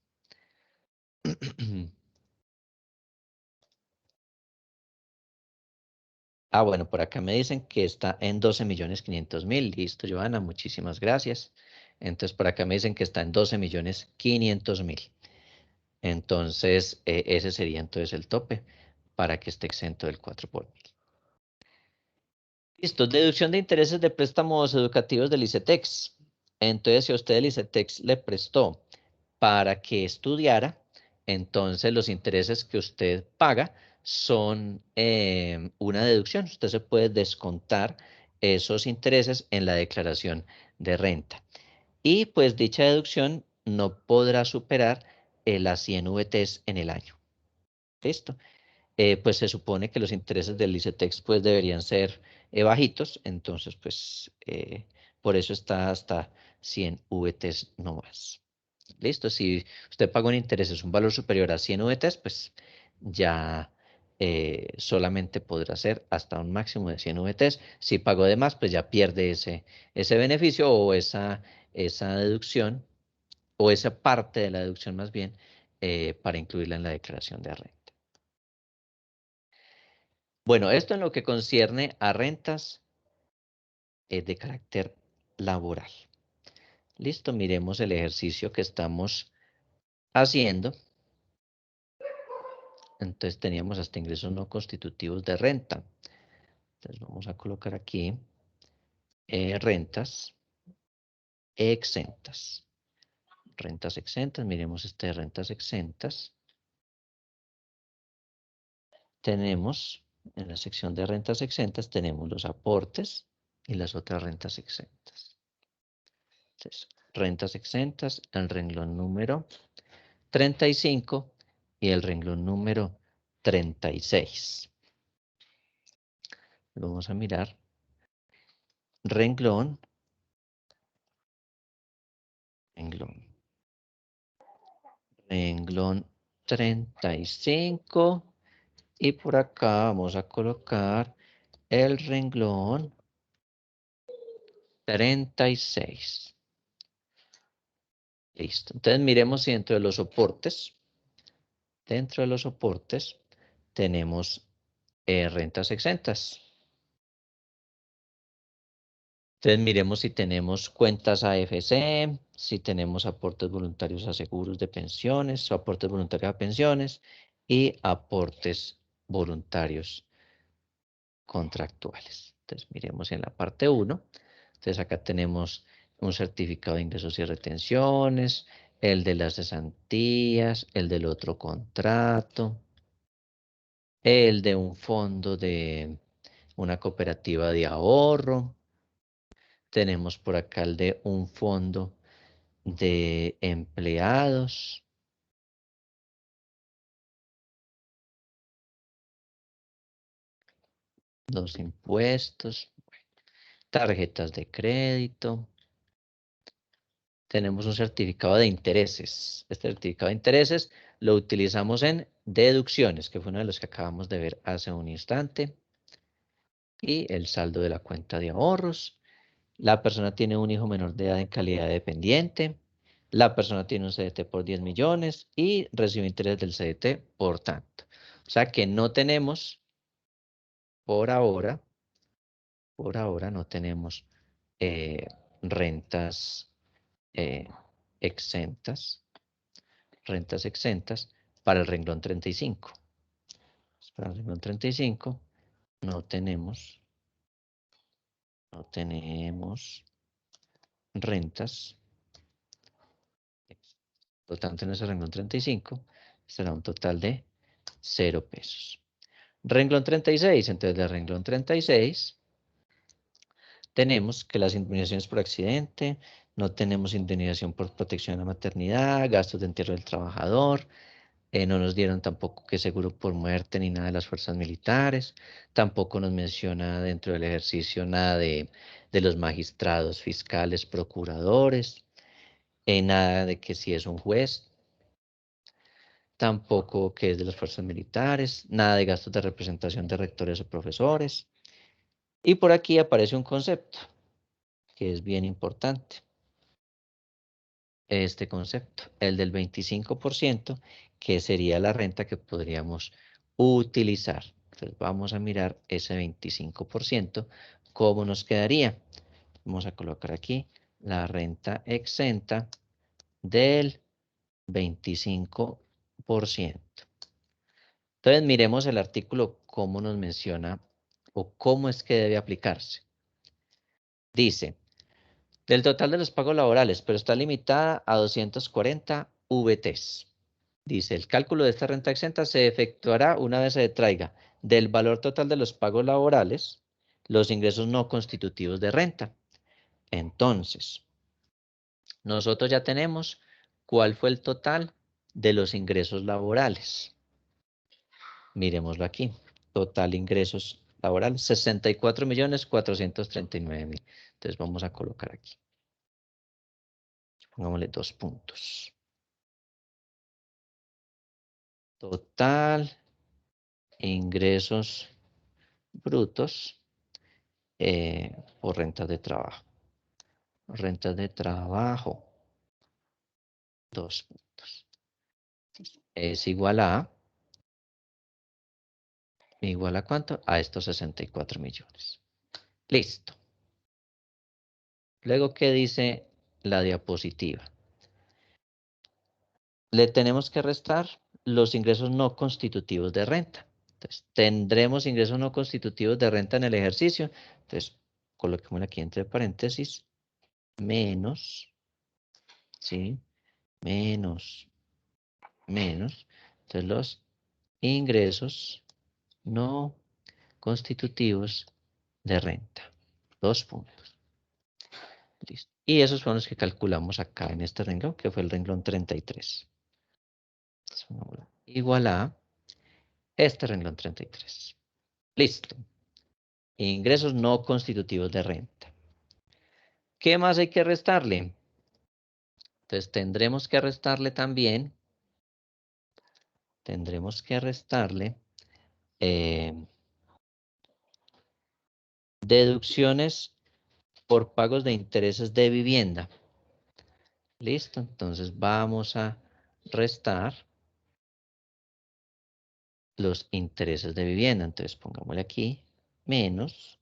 Bueno, por acá me dicen que está en 12.500.000. Listo, Joana, muchísimas gracias. Entonces, por acá me dicen que está en 12.500.000. Entonces, ese sería entonces el tope para que esté exento del 4 por mil. Listo, deducción de intereses de préstamos educativos del ICETEX. Entonces, si a usted el ICETEX le prestó para que estudiara, entonces los intereses que usted paga son una deducción. Usted se puede descontar esos intereses en la declaración de renta. Y pues dicha deducción no podrá superar las 100 VTs en el año. ¿Listo? Pues se supone que los intereses del ICETEX pues deberían ser bajitos, entonces pues por eso está hasta 100 VTs no más. Listo, si usted paga un interés es un valor superior a 100 VTs, pues ya solamente podrá ser hasta un máximo de 100 VTs. Si pagó de más, pues ya pierde ese beneficio o esa deducción o esa parte de la deducción más bien para incluirla en la declaración de renta. Bueno, esto en lo que concierne a rentas de carácter laboral. Listo, miremos el ejercicio que estamos haciendo. Entonces teníamos hasta ingresos no constitutivos de renta. Entonces vamos a colocar aquí rentas exentas. Rentas exentas, miremos este de rentas exentas. Tenemos, en la sección de rentas exentas, tenemos los aportes y las otras rentas exentas. Entonces, rentas exentas, el renglón número 35 y el renglón número 36. Vamos a mirar. Renglón. Renglón 35. Y por acá vamos a colocar el renglón 36. Listo. Entonces miremos si dentro de los soportes, tenemos rentas exentas. Entonces miremos si tenemos cuentas AFC, si tenemos aportes voluntarios a seguros de pensiones, o aportes voluntarios a pensiones y aportes voluntarios contractuales. Entonces miremos en la parte 1. Entonces acá tenemos un certificado de ingresos y retenciones, el de las cesantías, el del otro contrato, el de un fondo de una cooperativa de ahorro. Tenemos por acá el de un fondo de empleados. Los impuestos, tarjetas de crédito. Tenemos un certificado de intereses. Este certificado de intereses lo utilizamos en deducciones, que fue uno de los que acabamos de ver hace un instante. Y el saldo de la cuenta de ahorros. La persona tiene un hijo menor de edad en calidad de dependiente. La persona tiene un CDT por 10 millones y recibe interés del CDT por tanto. O sea que no tenemos, por ahora no tenemos rentas eh, exentas, para el renglón 35. Para el renglón 35 no tenemos rentas. Por lo tanto, en ese renglón 35 será un total de 0 pesos. Renglón 36, entonces del renglón 36 tenemos que las indemnizaciones por accidente, no tenemos indemnización por protección a la maternidad, gastos de entierro del trabajador, no nos dieron tampoco que seguro por muerte ni nada de las fuerzas militares, tampoco nos menciona dentro del ejercicio nada de los magistrados, fiscales, procuradores, nada de que si es un juez, tampoco que es de las fuerzas militares, nada de gastos de representación de rectores o profesores. Y por aquí aparece un concepto que es bien importante. Este concepto, el del 25%, que sería la renta que podríamos utilizar. Entonces vamos a mirar ese 25%, ¿cómo nos quedaría? Vamos a colocar aquí la renta exenta del 25%. Entonces miremos el artículo cómo nos menciona o cómo es que debe aplicarse. Dice, del total de los pagos laborales, pero está limitada a 240 VTs. Dice, el cálculo de esta renta exenta se efectuará una vez se detraiga del valor total de los pagos laborales los ingresos no constitutivos de renta. Entonces, nosotros ya tenemos cuál fue el total de los ingresos laborales. Miremoslo aquí. Total ingresos laborales, 64.439.000. Entonces vamos a colocar aquí. Pongámosle 2 puntos. Total ingresos brutos por rentas de trabajo. Rentas de trabajo. 2 puntos. Es igual a ¿cuánto? A estos 64 millones. Listo. Luego, ¿qué dice la diapositiva? Le tenemos que restar los ingresos no constitutivos de renta. Entonces, tendremos ingresos no constitutivos de renta en el ejercicio. Entonces, coloquémoslo aquí entre paréntesis, menos, ¿sí? Menos. Entonces, los ingresos no constitutivos de renta. 2 puntos. Listo. Y esos son los que calculamos acá en este renglón, que fue el renglón 33. Igual a este renglón 33. Listo. Ingresos no constitutivos de renta. ¿Qué más hay que restarle? Entonces tendremos que restarle también, deducciones por pagos de intereses de vivienda. Listo, entonces vamos a restar los intereses de vivienda. Entonces pongámosle aquí menos,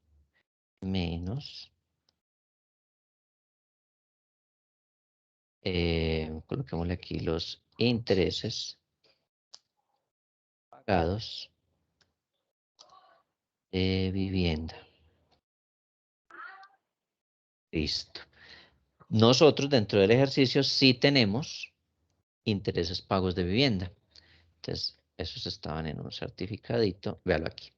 coloquémosle aquí los intereses pagados de vivienda. Listo. Nosotros dentro del ejercicio sí tenemos intereses pagos de vivienda. Entonces, esos estaban en un certificadito, véalo aquí.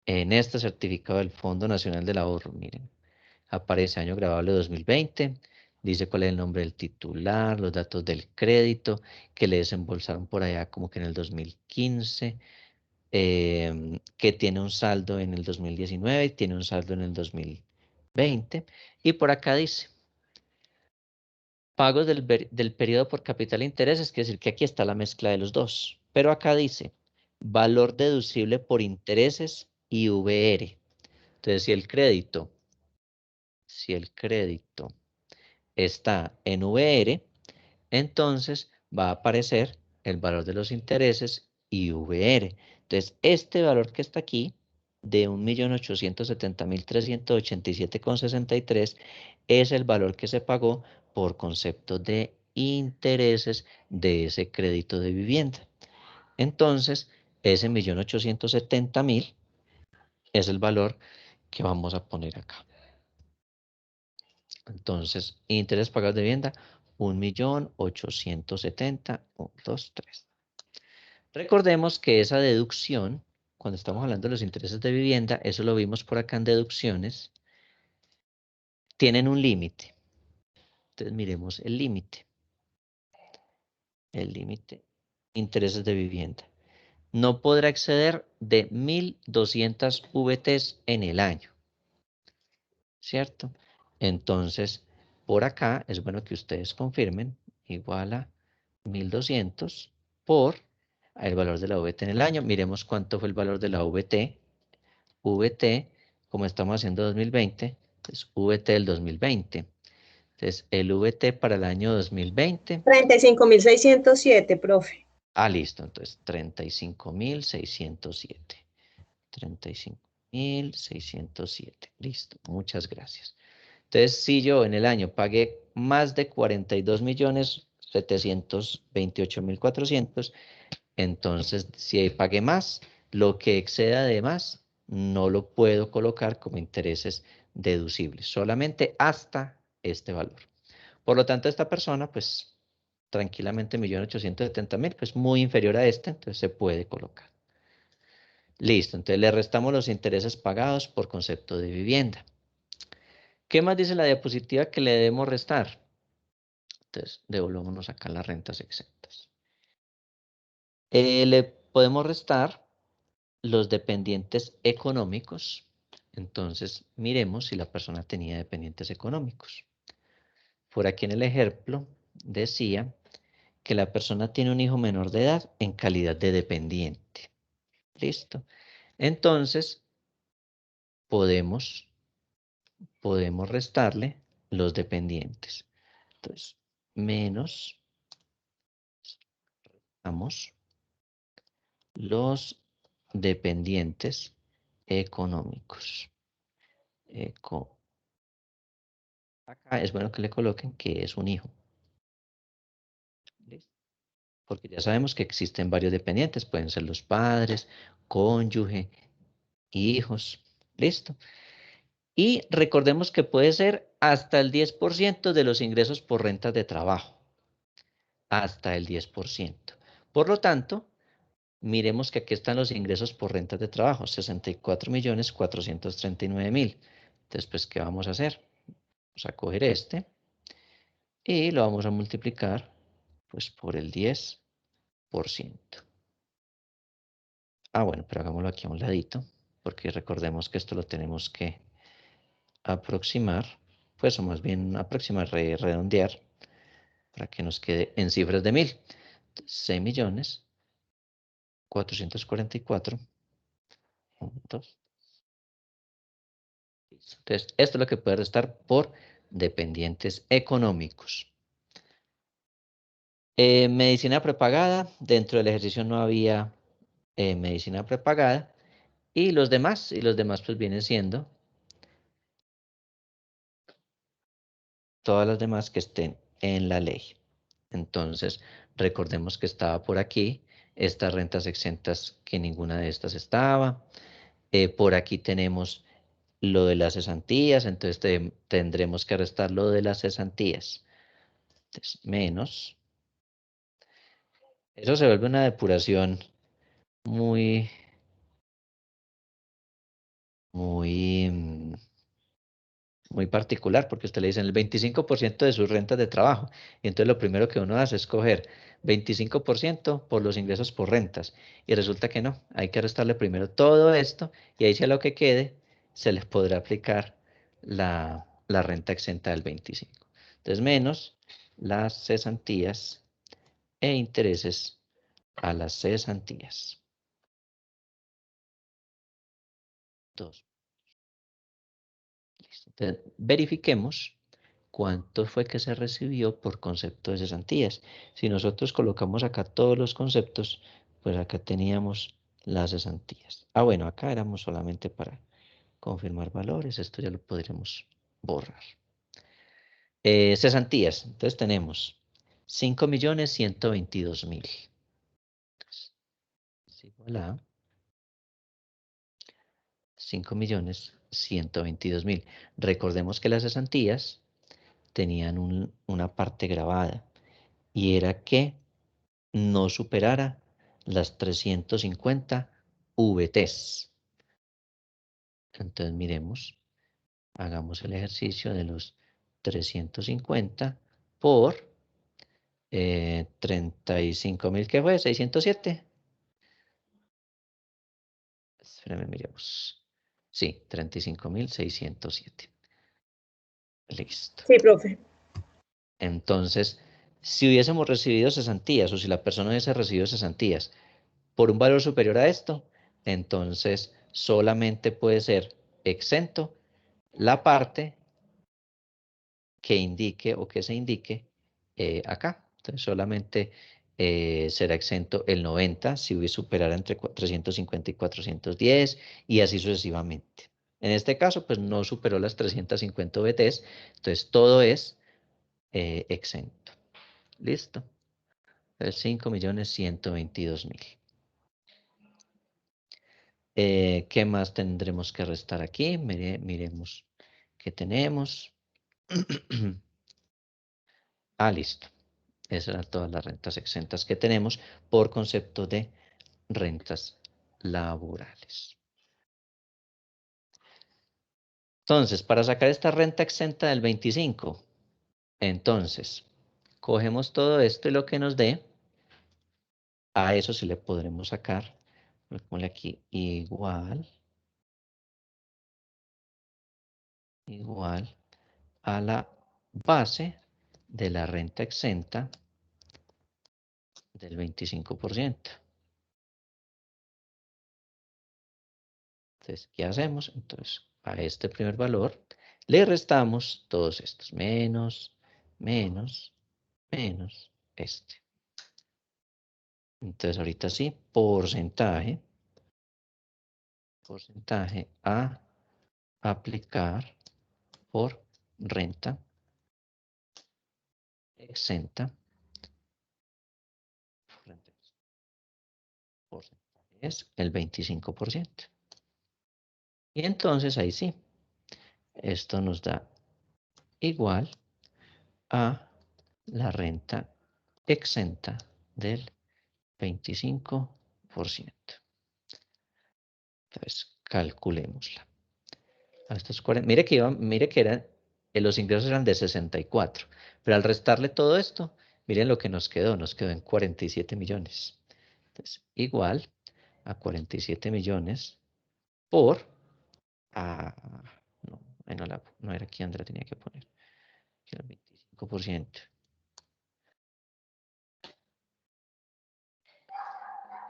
En este certificado del Fondo Nacional del Ahorro, miren, aparece año grabable 2020, dice cuál es el nombre del titular, los datos del crédito, que le desembolsaron por allá como que en el 2015, que tiene un saldo en el 2019 y tiene un saldo en el 2020. Y por acá dice, pagos del periodo por capital e intereses, quiere decir que aquí está la mezcla de los dos. Pero acá dice, valor deducible por intereses y VR. Entonces, si el crédito está en VR, entonces va a aparecer el valor de los intereses y VR. Entonces, este valor que está aquí, de 1.870.387,63, es el valor que se pagó por concepto de intereses de ese crédito de vivienda. Entonces, ese 1.870.000 es el valor que vamos a poner acá. Entonces, interés pagados de vivienda, 1.870.000, 1, 2, 3. Recordemos que esa deducción, cuando estamos hablando de los intereses de vivienda, eso lo vimos por acá en deducciones, tienen un límite. Entonces, miremos el límite. El límite, intereses de vivienda. No podrá exceder de 1.200 VTs en el año. ¿Cierto? Entonces, por acá es bueno que ustedes confirmen, igual a 1.200 por el valor de la VT en el año. Miremos cuánto fue el valor de la VT. VT, como estamos haciendo 2020, es VT del 2020. Entonces, el VT para el año 2020. 35.607, profe. Listo. Entonces, 35.607. 35.607. Listo. Muchas gracias. Entonces, si yo en el año pagué más de 42.728.400, entonces si pagué más, lo que exceda de más, no lo puedo colocar como intereses deducibles, solamente hasta este valor. Por lo tanto, esta persona, pues, tranquilamente 1.870.000, pues muy inferior a este, entonces se puede colocar. Listo, entonces le restamos los intereses pagados por concepto de vivienda. ¿Qué más dice la diapositiva que le debemos restar? Entonces, devolvámonos acá las rentas exentas. Le podemos restar los dependientes económicos. Entonces, miremos si la persona tenía dependientes económicos. Por aquí en el ejemplo decía que la persona tiene un hijo menor de edad en calidad de dependiente. ¿Listo? Entonces, podemos restarle los dependientes. Entonces, menos, vamos, los dependientes económicos. Acá es bueno que le coloquen que es un hijo. ¿Listo? Porque ya sabemos que existen varios dependientes. Pueden ser los padres, cónyuge, hijos. ¿Listo? Y recordemos que puede ser hasta el 10% de los ingresos por rentas de trabajo. Hasta el 10%. Por lo tanto, miremos que aquí están los ingresos por rentas de trabajo, 64.439.000. Entonces, pues, ¿qué vamos a hacer? Vamos a coger este y lo vamos a multiplicar, pues, por el 10%. Bueno, pero hagámoslo aquí a un ladito, porque recordemos que esto lo tenemos que aproximar, pues, o más bien aproximar, redondear, para que nos quede en cifras de 1.000. 6.444.000. Entonces, esto es lo que puede restar por dependientes económicos. Medicina prepagada. Dentro del ejercicio no había medicina prepagada. Y los demás pues vienen siendo todas las demás que estén en la ley. Entonces, recordemos que estaba por aquí estas rentas exentas, que ninguna de estas estaba. Por aquí tenemos lo de las cesantías, entonces tendremos que restar lo de las cesantías. Entonces, menos Eso se vuelve una depuración muy, muy muy particular, porque usted le dicen el 25% de sus rentas de trabajo. Y entonces lo primero que uno hace es coger 25% por los ingresos por rentas. Y resulta que no, hay que restarle primero todo esto y ahí sea lo que quede, se les podrá aplicar la renta exenta del 25%. Entonces menos las cesantías e intereses a las cesantías. 2. Listo. Entonces, verifiquemos cuánto fue que se recibió por concepto de cesantías. Si nosotros colocamos acá todos los conceptos, pues acá teníamos las cesantías. Ah, bueno, acá éramos solamente para confirmar valores. Esto ya lo podremos borrar. Cesantías. Entonces tenemos 5.122.000. Es igual a 5.122.000. Recordemos que las cesantías tenían una parte grabada y era que no superara las 350 VTs. Entonces miremos, hagamos el ejercicio de los 350 por 35.000, ¿qué fue? 607. Espérame, miremos. Sí, 35.607. Listo. Sí, profe. Entonces, si hubiésemos recibido cesantías o si la persona hubiese recibido cesantías por un valor superior a esto, entonces solamente puede ser exento la parte que indique o que se indique acá. Entonces solamente será exento el 90 si hubiese superar entre 350 y 410 y así sucesivamente. En este caso, pues no superó las 350 VTs, entonces todo es exento. ¿Listo? Entonces 5.122.000. ¿Qué más tendremos que restar aquí? Miremos qué tenemos. Ah, listo. Esas eran todas las rentas exentas que tenemos por concepto de rentas laborales. Entonces, para sacar esta renta exenta del 25, entonces, cogemos todo esto y lo que nos dé, a eso sí le podremos sacar, ponle aquí, igual a la base de la renta exenta del 25%. Entonces, ¿qué hacemos? Entonces, a este primer valor le restamos todos estos, menos este. Entonces, ahorita sí, porcentaje a aplicar por renta exenta. Porcentaje es el 25%. Y entonces, ahí sí, esto nos da igual a la renta exenta del 25%. Entonces, calculémosla. A estos 40, mire que los ingresos eran de 64, pero al restarle todo esto, miren lo que nos quedó en 47 millones. Entonces, igual a 47 millones por, no, no era aquí donde la tenía que poner, que era el 25%.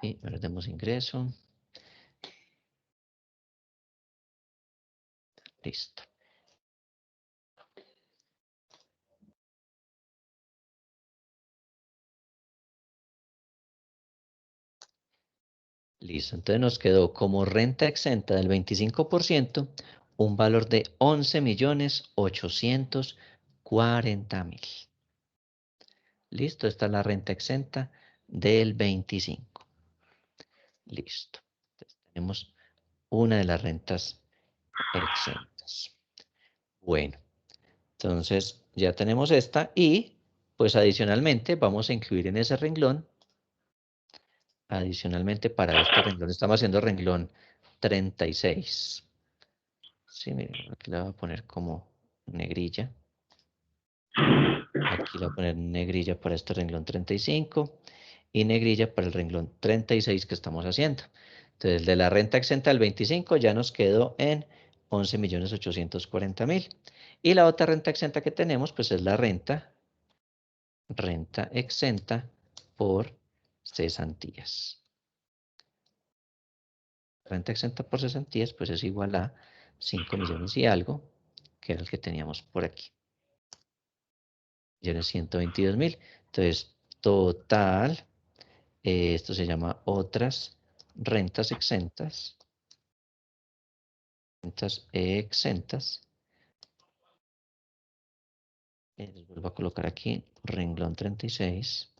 Y perdemos ingreso. Listo. Listo, entonces nos quedó como renta exenta del 25% un valor de 11.840.000. Listo, esta es la renta exenta del 25. Listo. Entonces, tenemos una de las rentas exentas. Bueno, entonces ya tenemos esta y pues adicionalmente vamos a incluir en ese renglón Adicionalmente, para este renglón, estamos haciendo renglón 36. Sí, miren, aquí le voy a poner como negrilla. Aquí le voy a poner negrilla para este renglón 35 y negrilla para el renglón 36 que estamos haciendo. Entonces, de la renta exenta del 25 ya nos quedó en 11.840.000. Y la otra renta exenta que tenemos, pues es la renta exenta por cesantías. Renta exenta por cesantías, pues es igual a 5 millones y algo, que era el que teníamos por aquí. 1.122.000. Entonces, total, esto se llama otras rentas exentas. Rentas exentas. Les vuelvo a colocar aquí, renglón 36.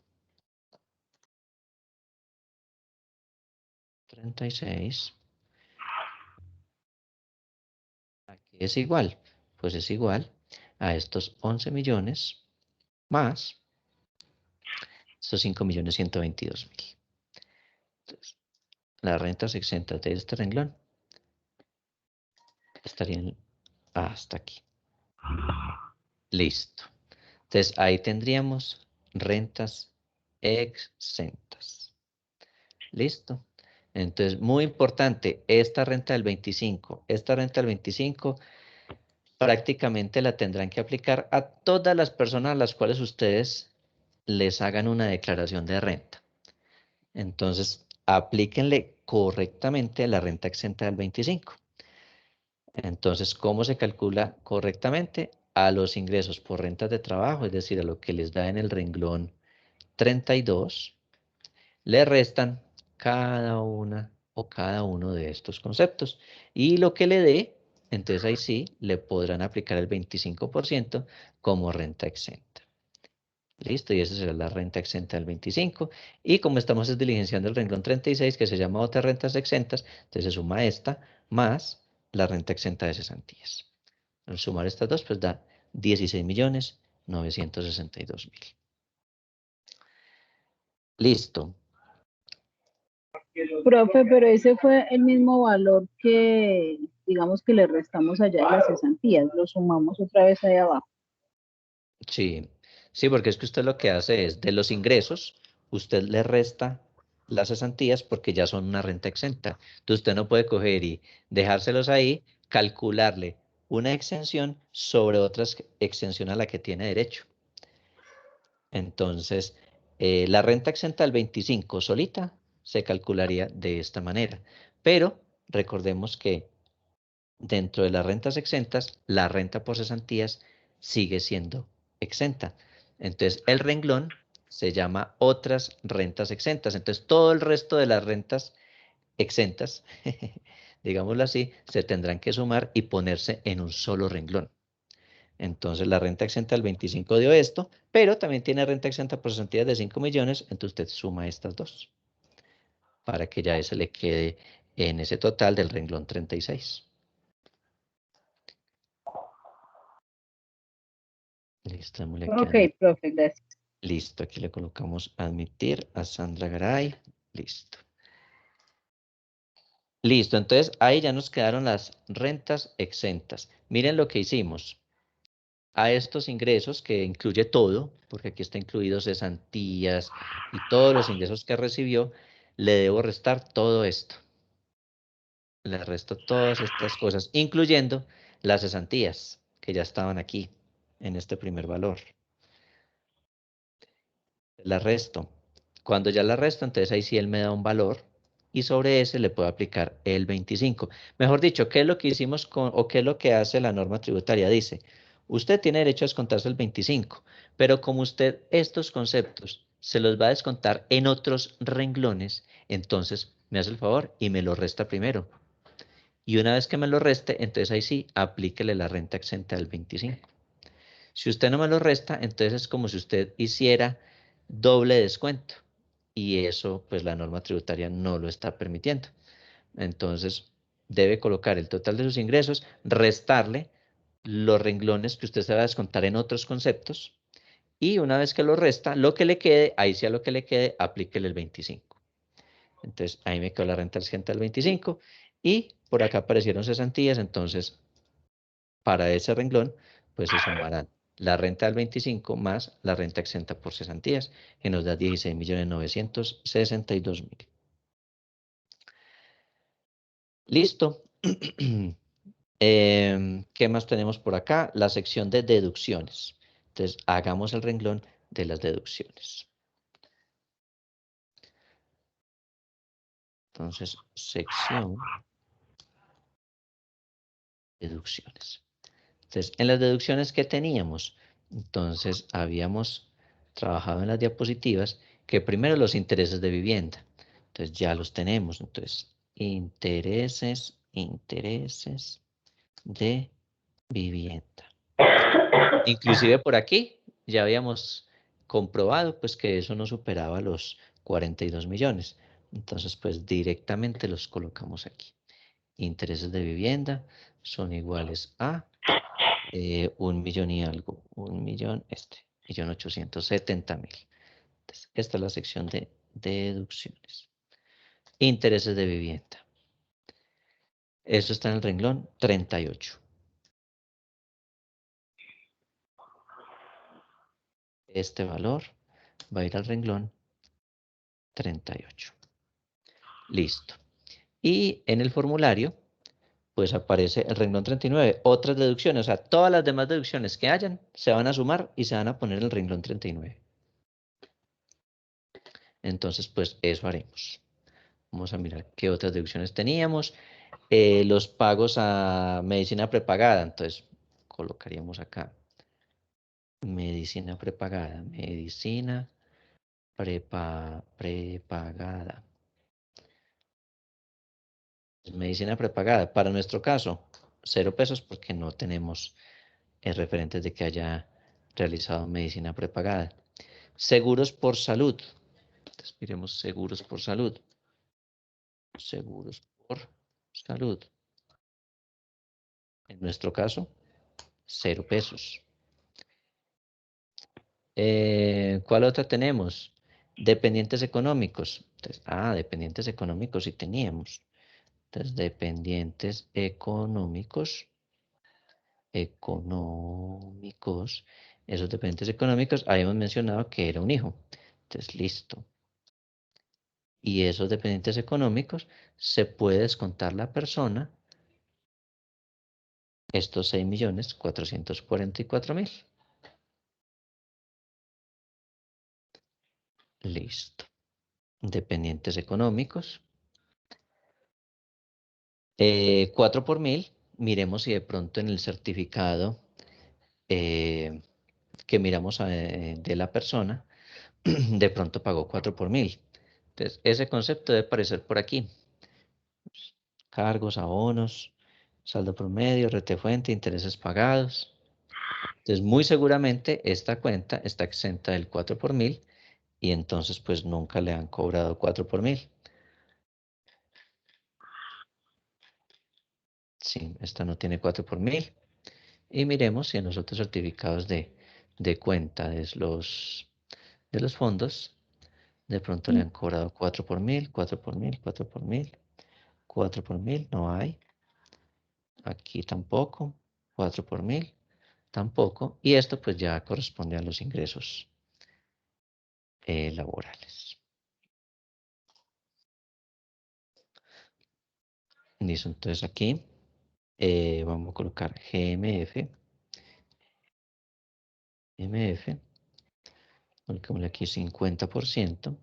36. Aquí es igual. Pues es igual a estos 11 millones más estos 5.122.000. Entonces, las rentas exentas de este renglón estarían hasta aquí. Listo. Entonces, ahí tendríamos rentas exentas. Listo. Entonces, muy importante, esta renta del 25. Esta renta del 25 prácticamente la tendrán que aplicar a todas las personas a las cuales ustedes les hagan una declaración de renta. Entonces, aplíquenle correctamente la renta exenta del 25. Entonces, ¿cómo se calcula correctamente? A los ingresos por rentas de trabajo, es decir, a lo que les da en el renglón 32, le restan cada una o cada uno de estos conceptos. Y lo que le dé, entonces ahí sí, le podrán aplicar el 25% como renta exenta. Listo, y esa será la renta exenta del 25. Y como estamos diligenciando el renglón 36, que se llama otras rentas exentas, entonces se suma esta más la renta exenta de cesantías. Al sumar estas dos, pues da 16.962.000. Listo. Profe, pero ese fue el mismo valor que, digamos, que le restamos allá de las cesantías, lo sumamos otra vez ahí abajo. Sí, sí, porque es que usted lo que hace es, de los ingresos, usted le resta las cesantías porque ya son una renta exenta. Entonces usted no puede coger y dejárselos ahí, calcularle una exención sobre otra exención a la que tiene derecho. Entonces, la renta exenta del 25 solita se calcularía de esta manera. Pero recordemos que dentro de las rentas exentas, la renta por cesantías sigue siendo exenta. Entonces, el renglón se llama otras rentas exentas. Entonces, todo el resto de las rentas exentas, digámoslo así, se tendrán que sumar y ponerse en un solo renglón. Entonces, la renta exenta del 25 dio esto, pero también tiene renta exenta por cesantías de 5 millones, entonces usted suma estas dos para que ya ese le quede en ese total del renglón 36. Listo, Ok, profe, gracias. Listo, aquí le colocamos admitir a Sandra Garay. Listo. Listo, entonces ahí ya nos quedaron las rentas exentas. Miren lo que hicimos. A estos ingresos, que incluye todo, porque aquí está incluido cesantías y todos los ingresos que recibió, le debo restar todo esto. Le resto todas estas cosas, incluyendo las cesantías, que ya estaban aquí, en este primer valor. La resto. Cuando ya la resto, entonces ahí sí él me da un valor y sobre ese le puedo aplicar el 25. Mejor dicho, ¿qué es lo que hicimos o qué es lo que hace la norma tributaria? Dice, usted tiene derecho a descontarse el 25, pero como usted estos conceptos se los va a descontar en otros renglones, entonces me hace el favor y me lo resta primero. Y una vez que me lo reste, entonces ahí sí, aplíquele la renta exenta del 25. Si usted no me lo resta, entonces es como si usted hiciera doble descuento. Y eso, pues la norma tributaria no lo está permitiendo. Entonces, debe colocar el total de sus ingresos, restarle los renglones que usted se va a descontar en otros conceptos. Y una vez que lo resta, lo que le quede, ahí sí a lo que le quede, aplíquele el 25. Entonces, ahí me quedó la renta del 25. Y por acá aparecieron cesantías. Entonces, para ese renglón, pues se sumarán la renta del 25 más la renta exenta por cesantías, que nos da 16.962.000. Listo. ¿Qué más tenemos por acá? La sección de deducciones. Entonces, hagamos el renglón de las deducciones. Entonces, sección deducciones. Entonces, en las deducciones que teníamos, entonces habíamos trabajado en las diapositivas que primero los intereses de vivienda. Entonces, ya los tenemos. Entonces, intereses de vivienda. Inclusive por aquí ya habíamos comprobado pues que eso no superaba los 42 millones. Entonces pues directamente los colocamos aquí. Intereses de vivienda son iguales a 1.000.000 y algo. 1.870.000. Entonces, esta es la sección de deducciones. Intereses de vivienda. Eso está en el renglón 38. Este valor va a ir al renglón 38. Listo. Y en el formulario, pues aparece el renglón 39, otras deducciones, o sea, todas las demás deducciones que hayan se van a sumar y se van a poner en el renglón 39. Entonces, pues eso haremos. Vamos a mirar qué otras deducciones teníamos. Los pagos a medicina prepagada, entonces colocaríamos acá medicina prepagada, medicina prepagada. Medicina prepagada, para nuestro caso, 0 pesos porque no tenemos referentes de que haya realizado medicina prepagada. Seguros por salud. Entonces, miremos seguros por salud. Seguros por salud. En nuestro caso, 0 pesos. ¿Cuál otra tenemos? Dependientes económicos. Entonces, dependientes económicos sí teníamos. Entonces, dependientes económicos. Esos dependientes económicos, habíamos mencionado que era un hijo. Entonces, listo. Y esos dependientes económicos se puede descontar la persona estos 6.444.000. Listo. Dependientes económicos. 4 por 1.000. Miremos si de pronto en el certificado que miramos de la persona, de pronto pagó 4 por 1.000. Entonces, ese concepto debe aparecer por aquí. Cargos, abonos, saldo promedio, rete fuente, intereses pagados. Entonces, muy seguramente esta cuenta está exenta del 4 por 1.000 y entonces pues nunca le han cobrado 4 por 1.000. Sí, esta no tiene 4 por 1.000. Y miremos si en los otros certificados de cuenta de los fondos, de pronto le han cobrado 4 por 1.000, 4 por 1.000, 4 por 1.000, 4 por 1.000, no hay. Aquí tampoco, 4 por 1.000, tampoco. Y esto pues ya corresponde a los ingresos laborales. Listo, entonces aquí vamos a colocar GMF. Colocamos aquí 50%. En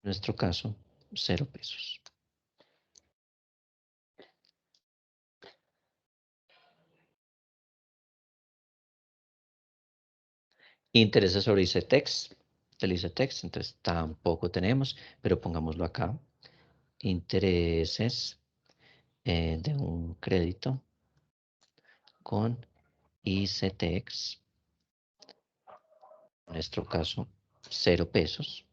nuestro caso, 0 pesos. Intereses sobre ICETEX. Del ICETEX, entonces tampoco tenemos, pero pongámoslo acá. Intereses de un crédito con ICETEX. En nuestro caso, 0 pesos.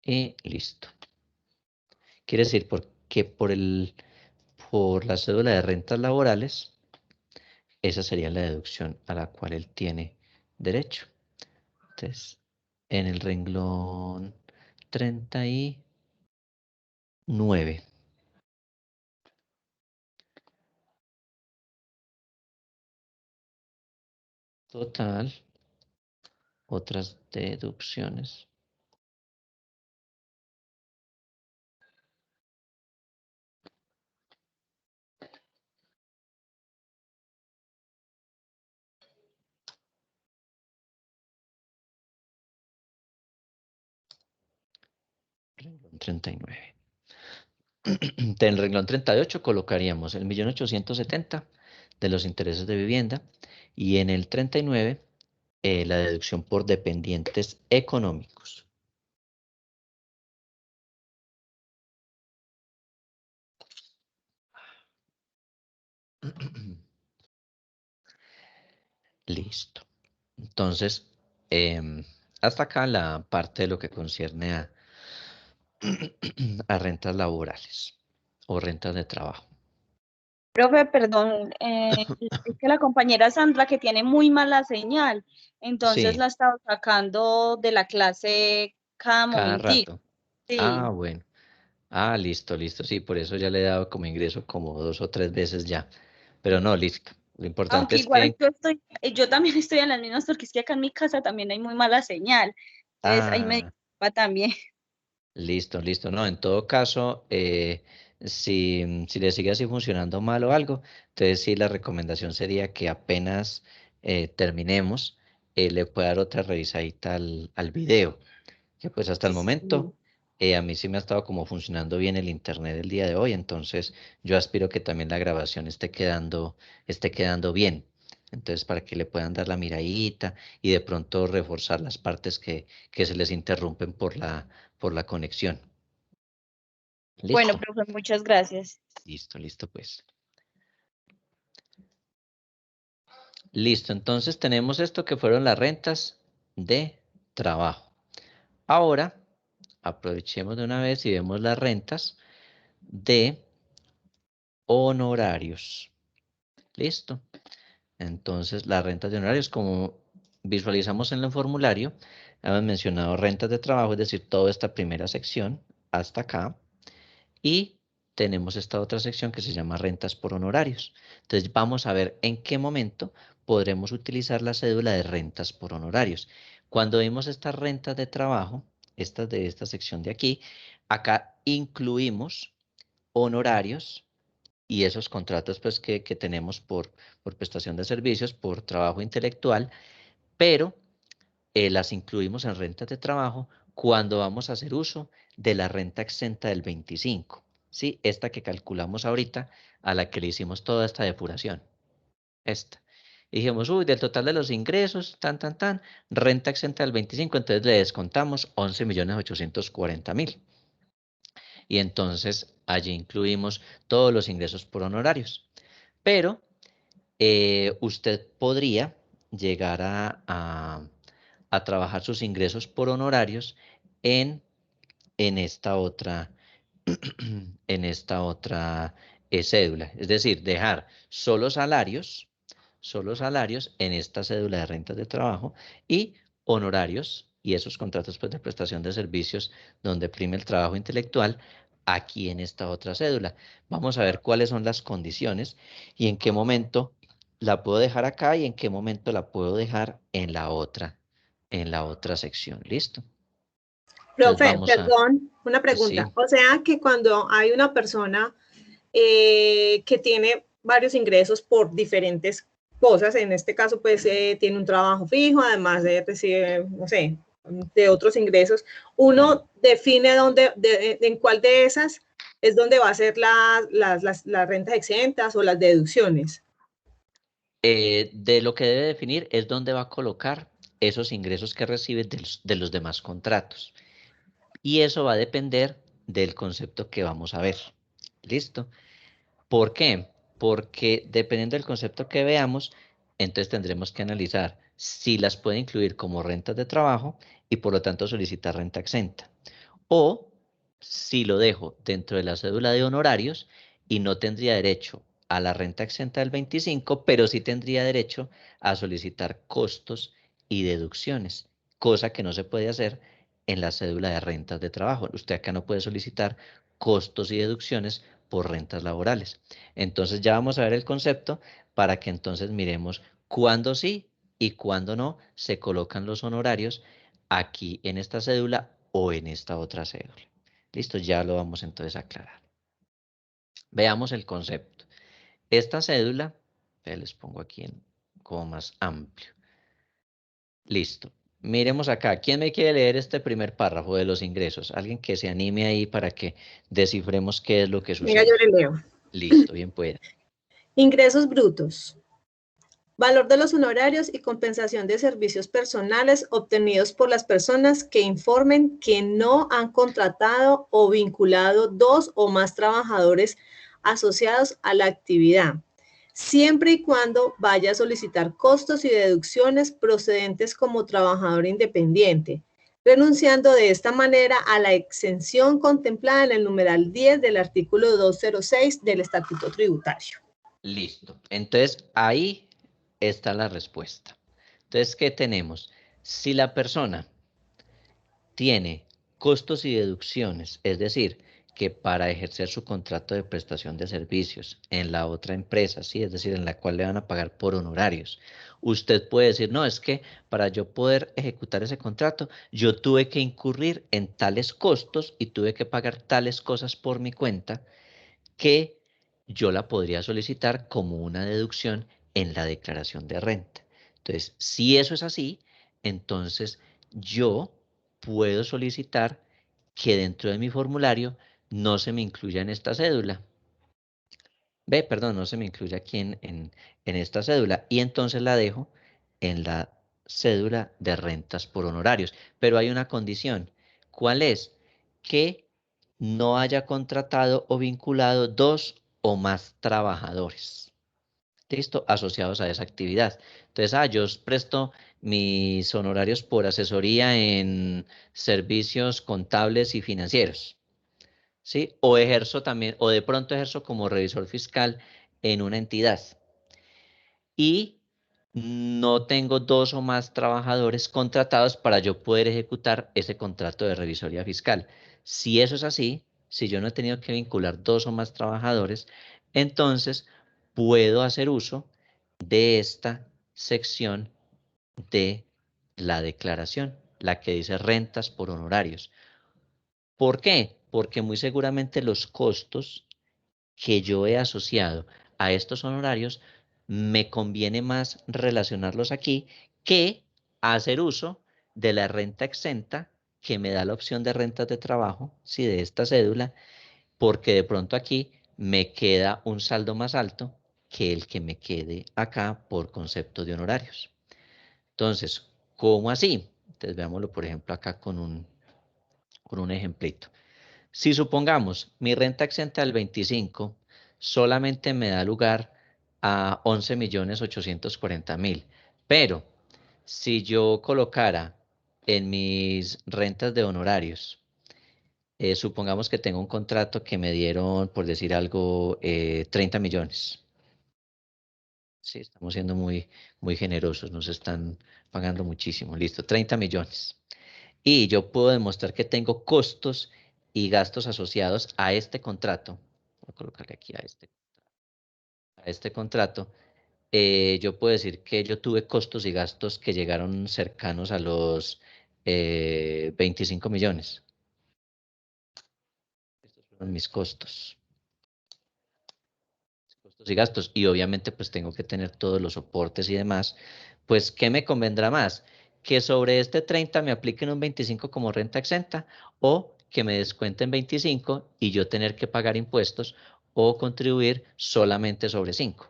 Y listo. Quiere decir que por la cédula de rentas laborales, esa sería la deducción a la cual él tiene derecho. Entonces, en el renglón 39. Total, otras deducciones. Renglón 39. En el renglón 38 colocaríamos el 1.870.000 de los intereses de vivienda y en el 39 la deducción por dependientes económicos. Listo. Entonces, hasta acá la parte de lo que concierne a rentas laborales o rentas de trabajo. Profe, perdón, es que la compañera Sandra que tiene muy mala señal, entonces Sí, la estaba sacando de la clase cada cada momentico. rato. Ah, Sí. bueno. Ah, listo, listo. Sí, por eso ya le he dado como ingreso como 2 o 3 veces ya. Pero no, listo. Lo importante Aunque es igual que... yo también estoy en las mismas porque es que acá en mi casa también hay muy mala señal. Entonces ahí me Ah, disculpa también. listo, listo. No, en todo caso, si le sigue así funcionando mal o algo, entonces sí, la recomendación sería que apenas terminemos, le pueda dar otra revisadita al video. Que pues hasta el Sí. momento a mí sí me ha estado como funcionando bien el internet el día de hoy, entonces yo aspiro que también la grabación esté quedando bien. Entonces para que le puedan dar la miradita y de pronto reforzar las partes que se les interrumpen por la conexión. Bueno, Listo, profe, muchas gracias. listo, listo pues. Listo, entonces tenemos esto que fueron las rentas de trabajo. Ahora aprovechemos de una vez y vemos las rentas de honorarios. Listo. Entonces, las rentas de honorarios, como visualizamos en el formulario, hemos mencionado rentas de trabajo, es decir, toda esta primera sección hasta acá. Y tenemos esta otra sección que se llama rentas por honorarios. Entonces, vamos a ver en qué momento podremos utilizar la cédula de rentas por honorarios. Cuando vimos estas rentas de trabajo, estas de esta sección de aquí, acá incluimos honorarios y esos contratos pues que tenemos por prestación de servicios, por trabajo intelectual, pero las incluimos en rentas de trabajo cuando vamos a hacer uso de la renta exenta del 25, ¿sí? Esta que calculamos ahorita, a la que le hicimos toda esta depuración, esta. Y dijimos, uy, del total de los ingresos, renta exenta del 25, entonces le descontamos 11.840.000. Y entonces allí incluimos todos los ingresos por honorarios. Pero usted podría llegar a trabajar sus ingresos por honorarios en, en esta otra, en esta otra cédula. Es decir, dejar solo salarios en esta cédula de rentas de trabajo y honorarios y esos contratos pues, de prestación de servicios donde prime el trabajo intelectual aquí en esta otra cédula. Vamos a ver cuáles son las condiciones y en qué momento la puedo dejar acá y en qué momento la puedo dejar en la otra sección. ¿Listo? Entonces Profe, vamos a, perdón, una pregunta. sí, O sea que cuando hay una persona que tiene varios ingresos por diferentes cosas, en este caso pues tiene un trabajo fijo, además de recibir, no sé, de otros ingresos, uno define en cuál de esas es donde va a ser las rentas exentas o las deducciones. de lo que debe definir es dónde va a colocar esos ingresos que recibe de los demás contratos. Y eso va a depender del concepto que vamos a ver. ¿Listo? ¿Por qué? Porque dependiendo del concepto que veamos, entonces tendremos que analizar si las puede incluir como rentas de trabajo y por lo tanto solicitar renta exenta. O si lo dejo dentro de la cédula de honorarios y no tendría derecho a la renta exenta del 25, pero sí tendría derecho a solicitar costos y deducciones, cosa que no se puede hacer en la cédula de rentas de trabajo. Usted acá no puede solicitar costos y deducciones por rentas laborales. Entonces ya vamos a ver el concepto para que entonces miremos cuándo sí y cuándo no se colocan los honorarios aquí en esta cédula o en esta otra cédula. Listo, ya lo vamos entonces a aclarar. Veamos el concepto. Esta cédula, les pongo aquí en como más amplio. Listo. Miremos acá. ¿Quién me quiere leer este primer párrafo de los ingresos? Alguien que se anime ahí para que descifremos qué es lo que Venga, sucede. yo le leo. Listo, bien pueda. Ingresos brutos. Valor de los honorarios y compensación de servicios personales obtenidos por las personas que informen que no han contratado o vinculado 2 o más trabajadores asociados a la actividad, siempre y cuando vaya a solicitar costos y deducciones procedentes como trabajador independiente, renunciando de esta manera a la exención contemplada en el numeral 10 del artículo 206 del Estatuto Tributario. Listo. Entonces, ahí está la respuesta. Entonces, ¿qué tenemos? Si la persona tiene costos y deducciones, es decir, que para ejercer su contrato de prestación de servicios en la otra empresa, ¿sí? Es decir, en la cual le van a pagar por honorarios, usted puede decir, no, es que para yo poder ejecutar ese contrato, yo tuve que incurrir en tales costos y tuve que pagar tales cosas por mi cuenta que yo la podría solicitar como una deducción en la declaración de renta. Entonces, si eso es así, entonces yo puedo solicitar que dentro de mi formulario no se me incluya en esta cédula. Ve, perdón, no se me incluye aquí en esta cédula y entonces la dejo en la cédula de rentas por honorarios. Pero hay una condición. ¿Cuál es? Que no haya contratado o vinculado 2 o más trabajadores. ¿Listo? Asociados a esa actividad. Entonces, yo presto mis honorarios por asesoría en servicios contables y financieros. ¿Sí? O ejerzo también, o de pronto ejerzo como revisor fiscal en una entidad. Y no tengo 2 o más trabajadores contratados para yo poder ejecutar ese contrato de revisoría fiscal. Si eso es así, si yo no he tenido que vincular 2 o más trabajadores, entonces puedo hacer uso de esta sección de la declaración, la que dice rentas por honorarios. ¿Por qué? Porque muy seguramente los costos que yo he asociado a estos honorarios, me conviene más relacionarlos aquí que hacer uso de la renta exenta que me da la opción de rentas de trabajo, si de esta cédula, porque de pronto aquí me queda un saldo más alto que el que me quede acá por concepto de honorarios. Entonces, ¿cómo así? Entonces veámoslo, por ejemplo, acá con un ejemplito. Si supongamos mi renta exenta del 25 solamente me da lugar a 11.840.000, pero si yo colocara en mis rentas de honorarios, supongamos que tengo un contrato que me dieron, por decir algo, 30 millones. Sí, estamos siendo muy generosos, nos están pagando muchísimo. Listo, 30 millones. Y yo puedo demostrar que tengo costos y gastos asociados a este contrato. Voy a colocarle aquí a este contrato. Yo puedo decir que yo tuve costos y gastos que llegaron cercanos a los 25 millones. Estos fueron mis costos y gastos. Y obviamente pues tengo que tener todos los soportes y demás. Pues, ¿qué me convendrá más? Que sobre este 30 me apliquen un 25 como renta exenta o que me descuenten 25 y yo tener que pagar impuestos o contribuir solamente sobre 5.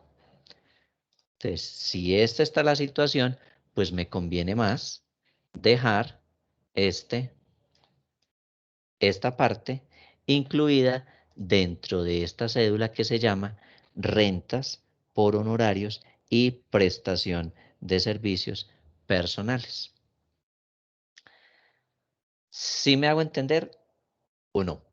Entonces, si esta está la situación, pues me conviene más dejar esta parte incluida dentro de esta cédula que se llama rentas por honorarios y prestación de servicios personales. ¿Sí me hago entender o no?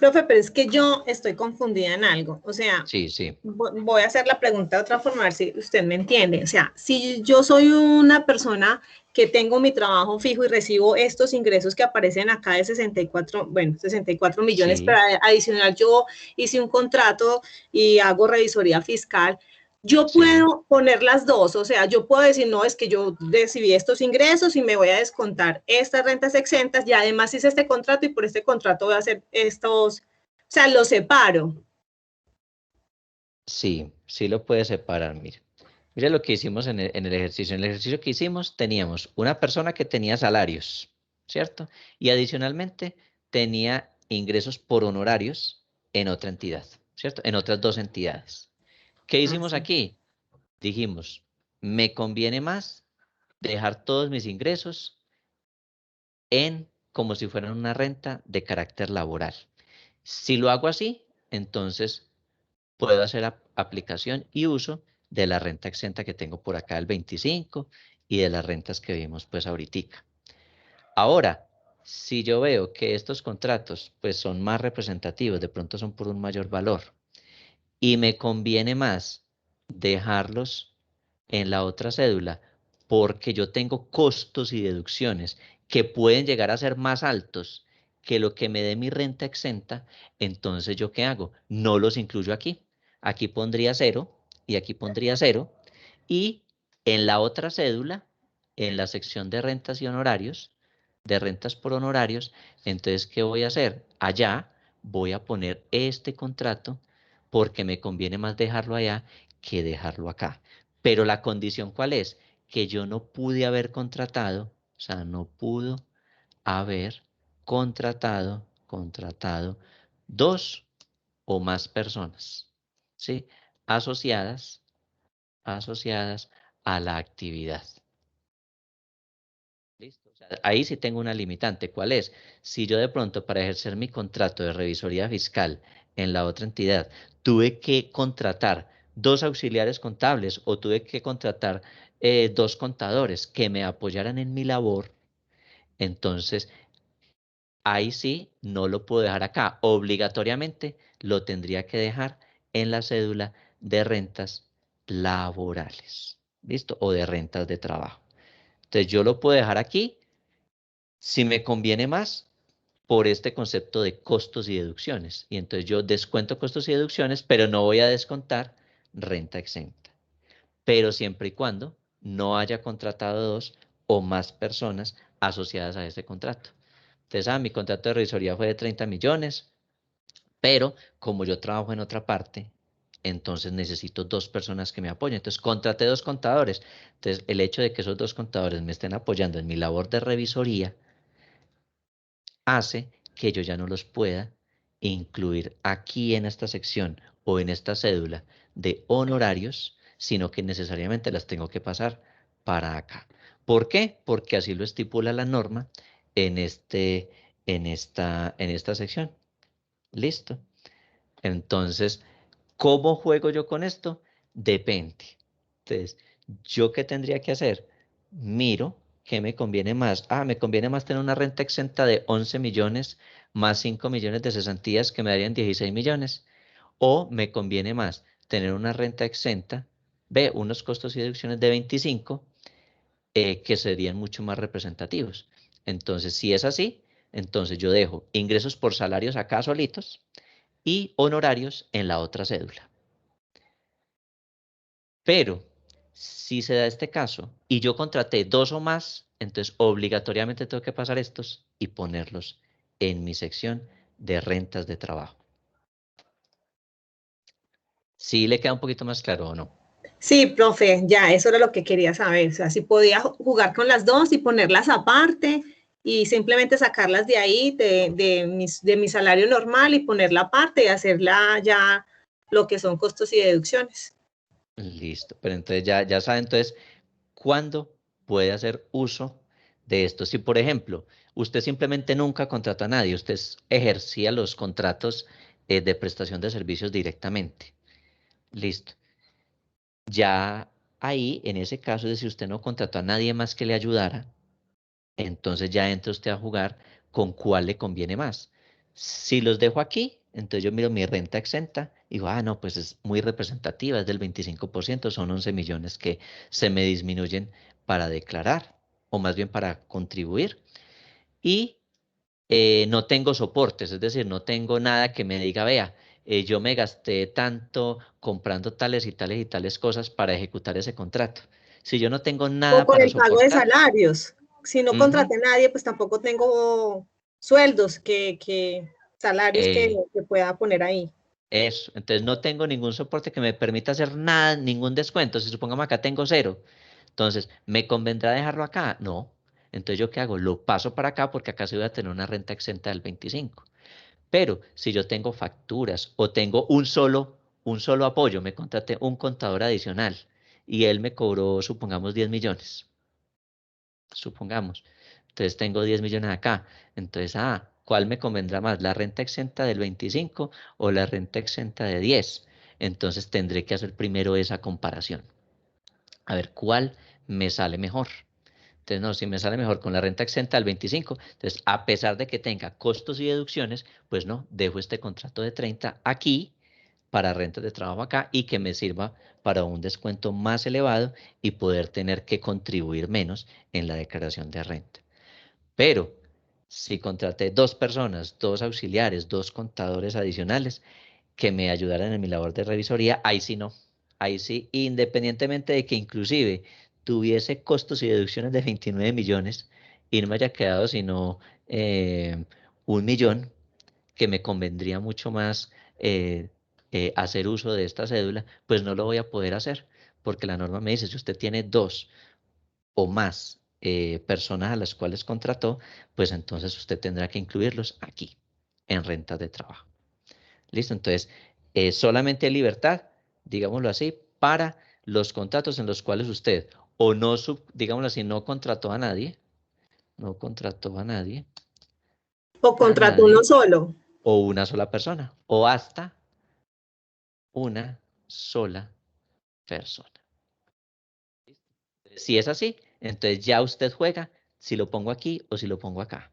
Profe, pero es que yo estoy confundida en algo. O sea, Sí, sí. voy a hacer la pregunta de otra forma, a ver si usted me entiende. O sea, si yo soy una persona que tengo mi trabajo fijo y recibo estos ingresos que aparecen acá de 64, bueno, 64 millones, Sí. pero adicional yo hice un contrato y hago revisoría fiscal, yo Sí. puedo poner las dos, o sea, yo puedo decir, no, es que yo recibí estos ingresos y me voy a descontar estas rentas exentas y además hice este contrato y por este contrato voy a hacer estos, o sea, los separo. Sí, sí lo puede separar, mire. Mire lo que hicimos en el ejercicio. En el ejercicio que hicimos teníamos una persona que tenía salarios, ¿cierto? Y adicionalmente tenía ingresos por honorarios en otra entidad, ¿cierto? En otras dos entidades. ¿Qué hicimos Así. aquí? Dijimos, me conviene más dejar todos mis ingresos en como si fueran una renta de carácter laboral. Si lo hago así, entonces puedo hacer aplicación y uso de la renta exenta que tengo por acá del 25 y de las rentas que vimos pues ahorita. Ahora, si yo veo que estos contratos pues son más representativos, de pronto son por un mayor valor y me conviene más dejarlos en la otra cédula porque yo tengo costos y deducciones que pueden llegar a ser más altos que lo que me dé mi renta exenta, entonces ¿yo qué hago? No los incluyo aquí. Aquí pondría 0 y aquí pondría 0 y en la otra cédula, en la sección de rentas y honorarios, de rentas por honorarios, entonces ¿qué voy a hacer? Allá voy a poner este contrato porque me conviene más dejarlo allá que dejarlo acá. Pero la condición, ¿cuál es? Que yo no pude haber contratado, o sea, no pudo haber contratado dos o más personas, ¿sí? Asociadas, asociadas a la actividad. ¿Listo? O sea, ahí sí tengo una limitante. ¿Cuál es? Si yo de pronto para ejercer mi contrato de revisoría fiscal en la otra entidad tuve que contratar dos auxiliares contables o tuve que contratar dos contadores que me apoyaran en mi labor, entonces ahí sí no lo puedo dejar acá. Obligatoriamente lo tendría que dejar en la cédula de rentas laborales. ¿Listo? O de rentas de trabajo. Entonces yo lo puedo dejar aquí si me conviene más por este concepto de costos y deducciones. Y entonces yo descuento costos y deducciones, pero no voy a descontar renta exenta. Pero siempre y cuando no haya contratado dos o más personas asociadas a este contrato. Entonces, mi contrato de revisoría fue de 30 millones, pero como yo trabajo en otra parte, entonces necesito dos personas que me apoyen. Entonces, contraté dos contadores. Entonces, el hecho de que esos dos contadores me estén apoyando en mi labor de revisoría hace que yo ya no los pueda incluir aquí en esta sección o en esta cédula de honorarios, sino que necesariamente las tengo que pasar para acá. ¿Por qué? Porque así lo estipula la norma en, en esta sección. ¿Listo? Entonces, ¿cómo juego yo con esto? Depende. Entonces, ¿yo qué tendría que hacer? Miro qué me conviene más. Me conviene más tener una renta exenta de 11 millones más 5 millones de cesantías que me darían 16 millones. O me conviene más tener una renta exenta, unos costos y deducciones de 25 que serían mucho más representativos. Entonces, si es así, entonces yo dejo ingresos por salarios acá solitos y honorarios en la otra cédula. Pero si se da este caso y yo contraté dos o más, entonces obligatoriamente tengo que pasar estos y ponerlos en mi sección de rentas de trabajo. ¿Sí le queda un poquito más claro o no? Sí, profe, ya, eso era lo que quería saber. O sea, si podía jugar con las dos y ponerlas aparte y simplemente sacarlas de ahí, de mi salario normal y ponerla aparte y hacerla ya lo que son costos y deducciones. Listo, pero entonces ya saben entonces cuándo puede hacer uso de esto. Si, por ejemplo, usted simplemente nunca contrató a nadie, usted ejercía los contratos de prestación de servicios directamente. Listo. Ya ahí, en ese caso, de si usted no contrató a nadie más que le ayudara, entonces ya entra usted a jugar con cuál le conviene más. Si los dejo aquí, entonces yo miro mi renta exenta y digo, no, pues es muy representativa, es del 25%, son 11 millones que se me disminuyen para declarar, o más bien para contribuir. Y no tengo soportes, es decir, no tengo nada que me diga, vea, yo me gasté tanto comprando tales y tales y tales cosas para ejecutar ese contrato. Si yo no tengo O nada con para el pago de soportar, salarios. Si no contraté a nadie, pues tampoco tengo sueldos salarios eh, que pueda poner ahí. eso, entonces no tengo ningún soporte que me permita hacer nada, ningún descuento. Si supongamos acá tengo 0, entonces, ¿me convendrá dejarlo acá? No. Entonces, ¿yo qué hago? Lo paso para acá porque acá sí voy a tener una renta exenta del 25. Pero si yo tengo facturas o tengo un solo apoyo, me contraté un contador adicional y él me cobró, supongamos, 10 millones. Supongamos. Entonces tengo 10 millones acá. Entonces, ¿cuál me convendrá más? ¿La renta exenta del 25 o la renta exenta de 10? Entonces tendré que hacer primero esa comparación. A ver, ¿cuál me sale mejor? Entonces, no, si me sale mejor con la renta exenta del 25, entonces, a pesar de que tenga costos y deducciones, pues no, dejo este contrato de 30 aquí para rentas de trabajo acá y que me sirva para un descuento más elevado y poder tener que contribuir menos en la declaración de renta. Pero si contraté 2 personas, 2 auxiliares, 2 contadores adicionales que me ayudaran en mi labor de revisoría, ahí sí no. Ahí sí, independientemente de que inclusive tuviese costos y deducciones de 29 millones y no me haya quedado sino 1 millón, que me convendría mucho más hacer uso de esta cédula, pues no lo voy a poder hacer, porque la norma me dice, si usted tiene 2 o más personas a las cuales contrató, pues entonces usted tendrá que incluirlos aquí, en rentas de trabajo. ¿Listo? Entonces, solamente libertad, digámoslo así, para los contratos en los cuales usted o no, digámoslo así, no contrató a nadie, no contrató O a contrato uno nadie, solo. o una sola persona, o hasta una sola persona. Si es así, entonces ya usted juega si lo pongo aquí o si lo pongo acá.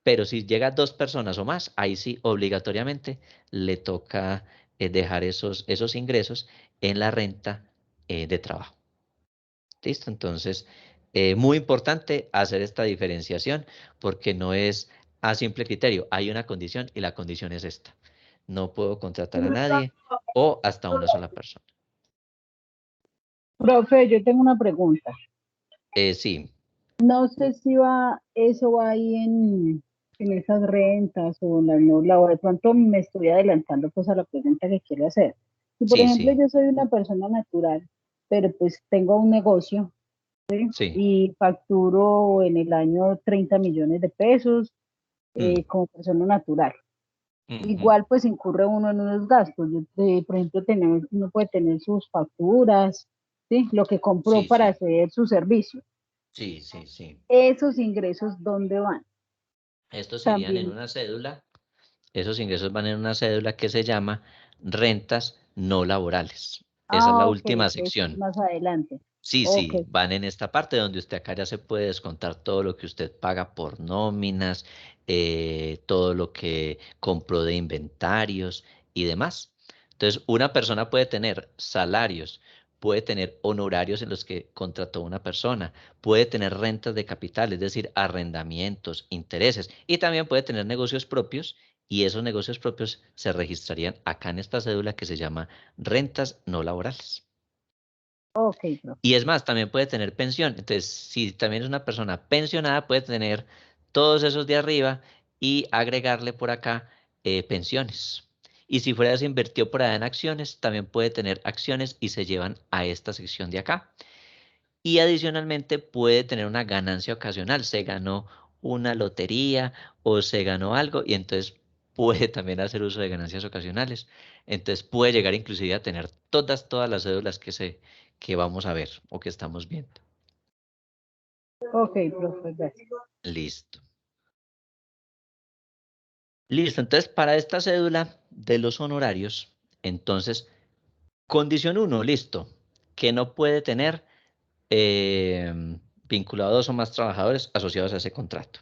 Pero si llega 2 personas o más, ahí sí obligatoriamente le toca dejar esos ingresos en la renta de trabajo. ¿Listo? Entonces, muy importante hacer esta diferenciación porque no es a simple criterio. Hay una condición y la condición es esta. No puedo contratar a nadie o hasta una sola persona. Profe, yo tengo una pregunta. Sí, No sé si eso va ahí en esas rentas o en las no laborales. De pronto me estoy adelantando pues a la pregunta que quiero hacer. Si por sí, ejemplo sí, yo soy una persona natural, pero pues tengo un negocio sí. y facturo en el año 30 millones de pesos Mm, como persona natural. ujú. Igual pues incurre uno en unos gastos. Por ejemplo, uno puede tener sus facturas, ¿sí? Lo que compró Sí, para sí, hacer su servicio. sí, sí, sí. ¿Esos ingresos dónde van? Estos irían en También. una cédula. Esos ingresos van en una cédula que se llama rentas no laborales. Esa es la Ok, última eso es sección. más adelante. Sí, Ok, sí, van en esta parte donde usted acá ya se puede descontar todo lo que usted paga por nóminas, todo lo que compró de inventarios y demás. Entonces, una persona puede tener salarios, puede tener honorarios en los que contrató una persona, puede tener rentas de capital, es decir, arrendamientos, intereses, y también puede tener negocios propios, y esos negocios propios se registrarían acá en esta cédula que se llama rentas no laborales. ok, profe. Y es más, también puede tener pensión. Entonces, si también es una persona pensionada, puede tener todos esos de arriba y agregarle por acá pensiones. Y si fuera se invirtió por allá en acciones, también puede tener acciones y se llevan a esta sección de acá. Y adicionalmente puede tener una ganancia ocasional. Se ganó una lotería o se ganó algo y entonces puede también hacer uso de ganancias ocasionales. Entonces puede llegar inclusive a tener todas las cédulas que vamos a ver o que estamos viendo. Ok, profe, gracias. Listo. Listo. Entonces, para esta cédula de los honorarios, entonces, condición 1, listo, que no puede tener vinculado a 2 o más trabajadores asociados a ese contrato.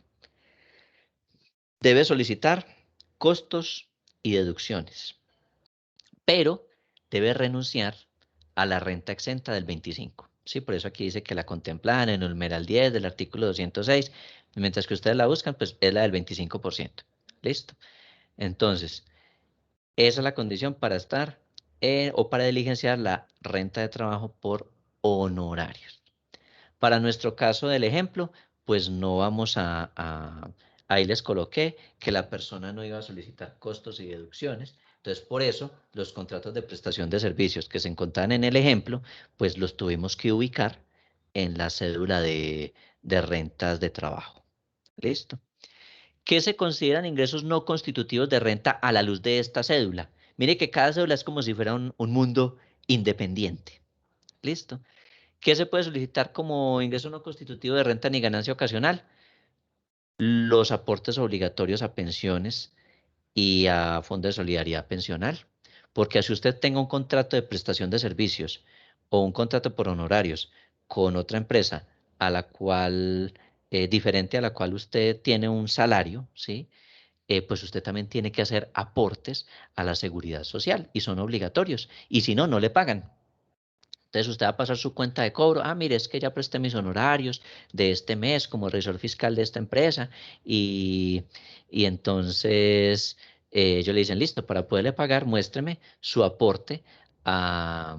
Debe solicitar costos y deducciones, pero debe renunciar a la renta exenta del 25. Sí, por eso aquí dice que la contemplaban en el numeral 10 del artículo 206, mientras que ustedes la buscan, pues es la del 25%. ¿Listo? Entonces, esa es la condición para estar o para diligenciar la renta de trabajo por honorarios. Para nuestro caso del ejemplo, pues no vamos ahí les coloqué que la persona no iba a solicitar costos y deducciones. Entonces, por eso, los contratos de prestación de servicios que se encontraban en el ejemplo, pues los tuvimos que ubicar en la cédula de rentas de trabajo. ¿Listo? ¿Qué se consideran ingresos no constitutivos de renta a la luz de esta cédula? Mire que cada cédula es como si fuera un mundo independiente. ¿Listo? ¿Qué se puede solicitar como ingreso no constitutivo de renta ni ganancia ocasional? Los aportes obligatorios a pensiones y a Fondo de Solidaridad Pensional. Porque si usted tenga un contrato de prestación de servicios o un contrato por honorarios con otra empresa a la cual, diferente a la cual usted tiene un salario, ¿sí? Pues usted también tiene que hacer aportes a la seguridad social y son obligatorios. Y si no, no le pagan. Entonces usted va a pasar su cuenta de cobro. Ah, mire, es que ya presté mis honorarios de este mes como revisor fiscal de esta empresa y, y entonces ellos le dicen, listo, para poderle pagar, muéstreme su aporte a,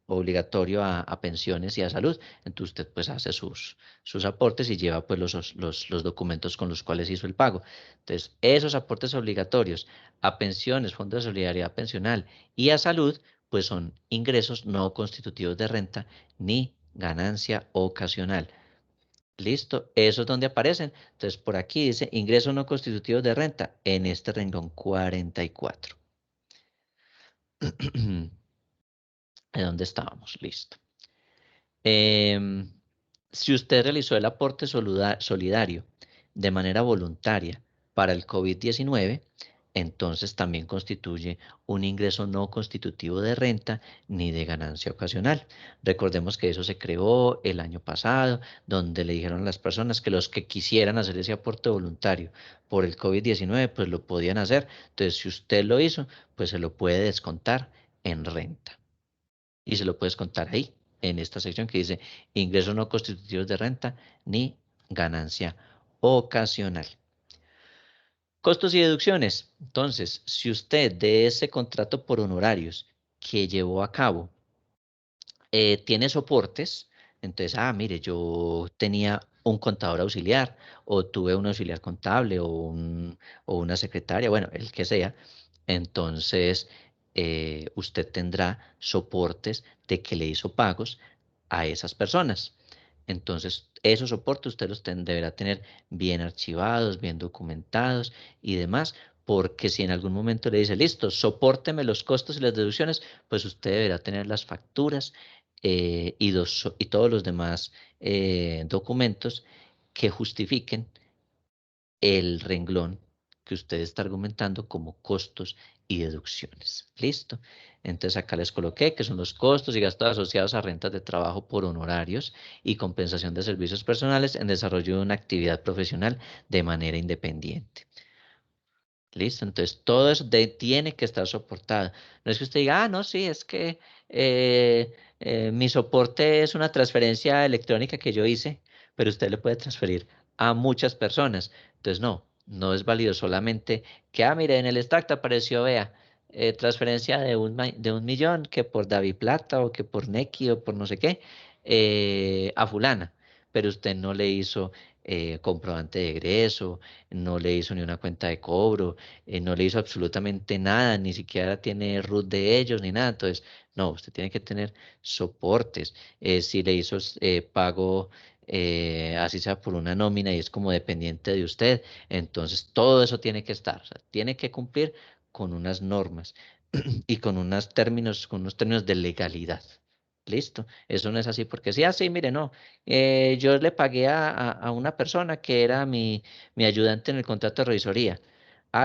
obligatorio a pensiones y a salud. Entonces usted pues hace sus aportes y lleva pues los documentos con los cuales hizo el pago. Entonces esos aportes obligatorios a pensiones, Fondo de Solidaridad Pensional y a salud pues son ingresos no constitutivos de renta ni ganancia ocasional. ¿Listo? Eso es donde aparecen. Entonces, por aquí dice ingresos no constitutivos de renta en este renglón 44. ¿De dónde estábamos? Listo. Si usted realizó el aporte solidario de manera voluntaria para el COVID-19, entonces también constituye un ingreso no constitutivo de renta ni de ganancia ocasional. Recordemos que eso se creó el año pasado, donde le dijeron a las personas que los que quisieran hacer ese aporte voluntario por el COVID-19, pues lo podían hacer. Entonces, si usted lo hizo, pues se lo puede descontar en renta. Y se lo puede descontar ahí, en esta sección que dice ingresos no constitutivos de renta ni ganancia ocasional. Costos y deducciones. Entonces, si usted de ese contrato por honorarios que llevó a cabo tiene soportes, entonces, mire, yo tenía un contador auxiliar o tuve un auxiliar contable o una secretaria, bueno, el que sea, entonces usted tendrá soportes de que le hizo pagos a esas personas. Entonces, esos soportes usted los deberá tener bien archivados, bien documentados y demás, porque si en algún momento le dice, listo, sopórteme los costos y las deducciones, pues usted deberá tener las facturas y todos los demás documentos que justifiquen el renglón que usted está argumentando como costos y deducciones. ¿Listo? Entonces acá les coloqué que son los costos y gastos asociados a rentas de trabajo por honorarios y compensación de servicios personales en desarrollo de una actividad profesional de manera independiente. ¿Listo? Entonces todo eso tiene que estar soportado. No es que usted diga, no, sí, es que mi soporte es una transferencia electrónica que yo hice, pero usted le puede transferir a muchas personas. Entonces, no es válido solamente que, mire, en el extracto apareció, vea, transferencia de un millón que por David Plata o que por Nequi o por no sé qué, a fulana, pero usted no le hizo comprobante de egreso, no le hizo ni una cuenta de cobro, no le hizo absolutamente nada, ni siquiera tiene root de ellos ni nada. Entonces, no, usted tiene que tener soportes. Si le hizo pago, así sea por una nómina y es como dependiente de usted, entonces todo eso tiene que estar, o sea, tiene que cumplir con unas normas y con unos términos de legalidad. ¿Listo? Eso no es así porque sí, sí, mire, no, yo le pagué a una persona que era mi ayudante en el contrato de revisoría.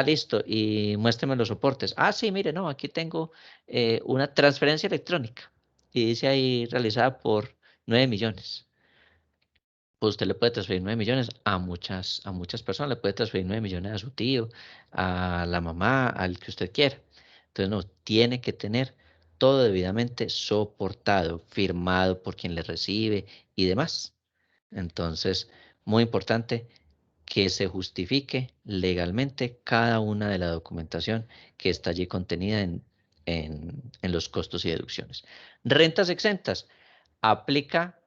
Listo, y muéstreme los soportes. Sí, mire, no, aquí tengo una transferencia electrónica y dice ahí realizada por 9 millones. pues usted le puede transferir 9 millones a muchas personas, le puede transferir 9 millones a su tío, a la mamá, al que usted quiera. Entonces, no, tiene que tener todo debidamente soportado, firmado por quien le recibe y demás. Entonces, muy importante que se justifique legalmente cada una de la documentación que está allí contenida en los costos y deducciones. Rentas exentas. Aplica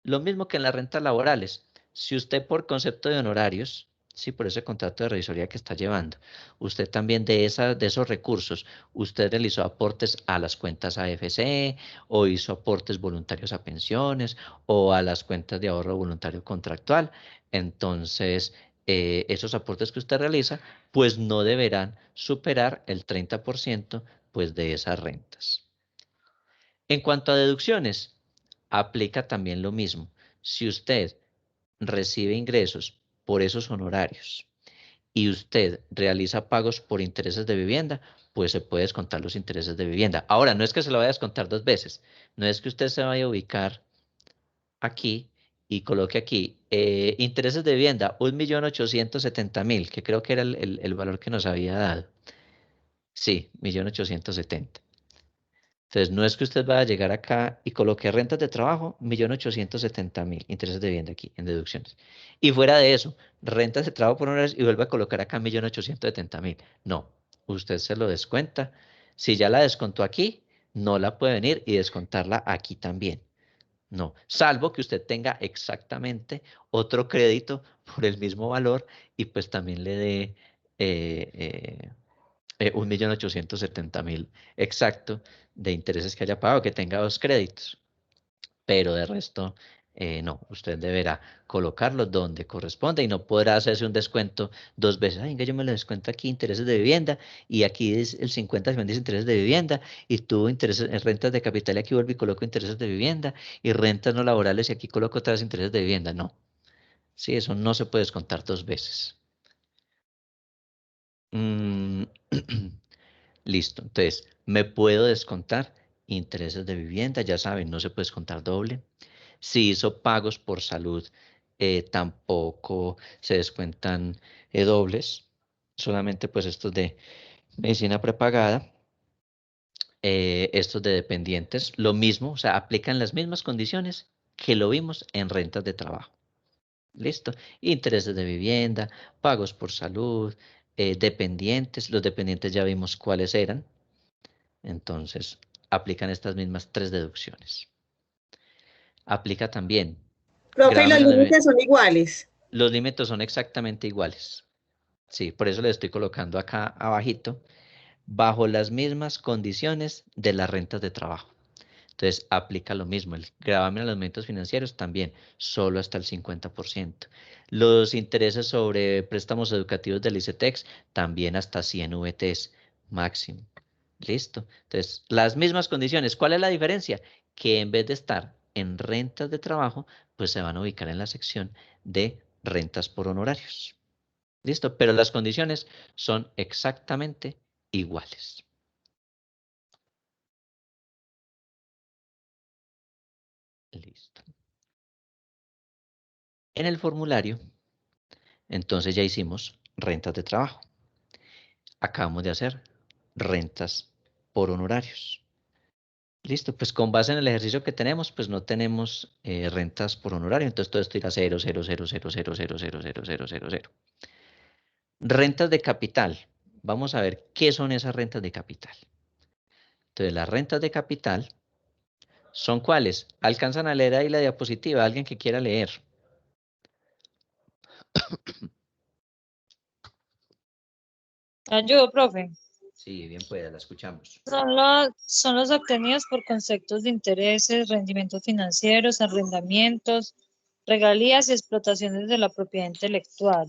lo mismo que en las rentas laborales. Si usted por concepto de honorarios, sí, por ese contrato de revisoría que está llevando, usted también de esos recursos, usted realizó aportes a las cuentas AFC o hizo aportes voluntarios a pensiones o a las cuentas de ahorro voluntario contractual, entonces esos aportes que usted realiza, pues no deberán superar el 30% pues de esas rentas. En cuanto a deducciones, aplica también lo mismo. Si usted recibe ingresos por esos honorarios y usted realiza pagos por intereses de vivienda, pues se puede descontar los intereses de vivienda. Ahora, no es que se lo vaya a descontar 2 veces, no es que usted se vaya a ubicar aquí y coloque aquí intereses de vivienda, 1.870.000, que creo que era el valor que nos había dado. Sí, 1.870.000. Entonces, no es que usted vaya a llegar acá y coloque rentas de trabajo, 1.870.000, intereses de vivienda aquí, en deducciones. Y fuera de eso, rentas de trabajo por honorarios y vuelva a colocar acá 1.870.000. No, usted se lo descuenta. Si ya la descontó aquí, no la puede venir y descontarla aquí también. No, salvo que usted tenga exactamente otro crédito por el mismo valor y pues también le dé 1.870.000 exacto de intereses que haya pagado, que tenga 2 créditos. Pero de resto, no, usted deberá colocarlo donde corresponde y no podrá hacerse un descuento 2 veces. Ay, venga, yo me lo descuento aquí intereses de vivienda y aquí es el 50 dice intereses de vivienda y tuvo intereses en rentas de capital y aquí vuelvo y coloco intereses de vivienda y rentas no laborales y aquí coloco otras intereses de vivienda. No, sí, eso no se puede descontar 2 veces. Listo, entonces me puedo descontar intereses de vivienda, ya saben, no se puede descontar doble. Si hizo pagos por salud, tampoco se descuentan dobles, solamente pues estos de medicina prepagada, estos de dependientes, lo mismo, o sea, aplican las mismas condiciones que lo vimos en rentas de trabajo. Listo, intereses de vivienda, pagos por salud, dependientes, los dependientes ya vimos cuáles eran. Entonces, aplican estas mismas 3 deducciones. Aplica también. Profe, y los límites son iguales. Los límites son exactamente iguales. Sí, por eso le estoy colocando acá abajito, bajo las mismas condiciones de las rentas de trabajo. Entonces, aplica lo mismo. El gravamen a los movimientos financieros también, solo hasta el 50%. Los intereses sobre préstamos educativos del ICETEX, también hasta 100 VTs máximo. Listo. Entonces, las mismas condiciones. ¿Cuál es la diferencia? Que en vez de estar en rentas de trabajo, pues se van a ubicar en la sección de rentas por honorarios. Listo. Pero las condiciones son exactamente iguales. Listo. En el formulario, entonces ya hicimos rentas de trabajo. Acabamos de hacer rentas por honorarios. Listo, pues con base en el ejercicio que tenemos, pues no tenemos rentas por honorario, entonces todo esto irá 0, 0, 0, 0, 0, 0, 0, 0, 0, 0, 0. Rentas de capital. Vamos a ver qué son esas rentas de capital. Entonces, las rentas de capital son ¿cuáles? Alcanzan a leer ahí la diapositiva, alguien que quiera leer. Ayudo, profe. Sí, bien pueda, la escuchamos. Son los obtenidos por conceptos de intereses, rendimientos financieros, arrendamientos, regalías y explotaciones de la propiedad intelectual.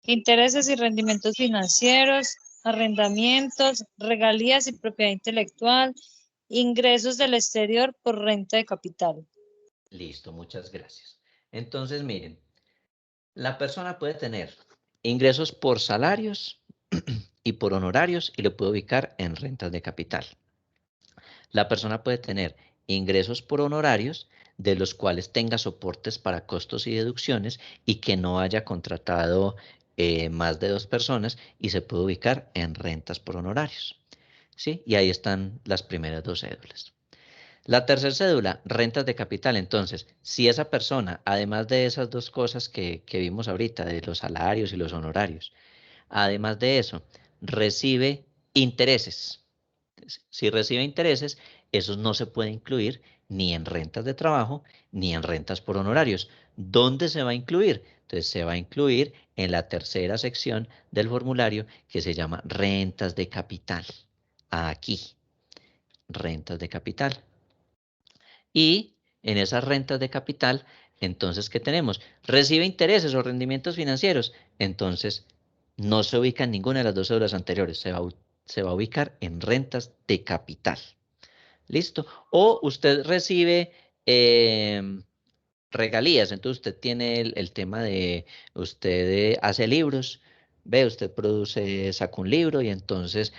Intereses y rendimientos financieros, arrendamientos, regalías y propiedad intelectual, ingresos del exterior por renta de capital. Listo, muchas gracias. Entonces, miren, la persona puede tener ingresos por salarios y por honorarios y lo puede ubicar en rentas de capital. La persona puede tener ingresos por honorarios de los cuales tenga soportes para costos y deducciones y que no haya contratado más de 2 personas y se puede ubicar en rentas por honorarios. ¿Sí? Y ahí están las primeras 2 cédulas. La tercera cédula, rentas de capital. Entonces, si esa persona, además de esas 2 cosas que vimos ahorita, de los salarios y los honorarios, además de eso, recibe intereses. Si recibe intereses, esos no se puede incluir ni en rentas de trabajo ni en rentas por honorarios. ¿Dónde se va a incluir? Entonces se va a incluir en la tercera sección del formulario que se llama rentas de capital. Aquí, rentas de capital. Y en esas rentas de capital, entonces, ¿qué tenemos? Recibe intereses o rendimientos financieros. Entonces, no se ubica en ninguna de las 2 cédulas anteriores. Se va a ubicar en rentas de capital. ¿Listo? O usted recibe regalías. Entonces, usted tiene el tema de, usted hace libros. Ve, usted produce, saca un libro y entonces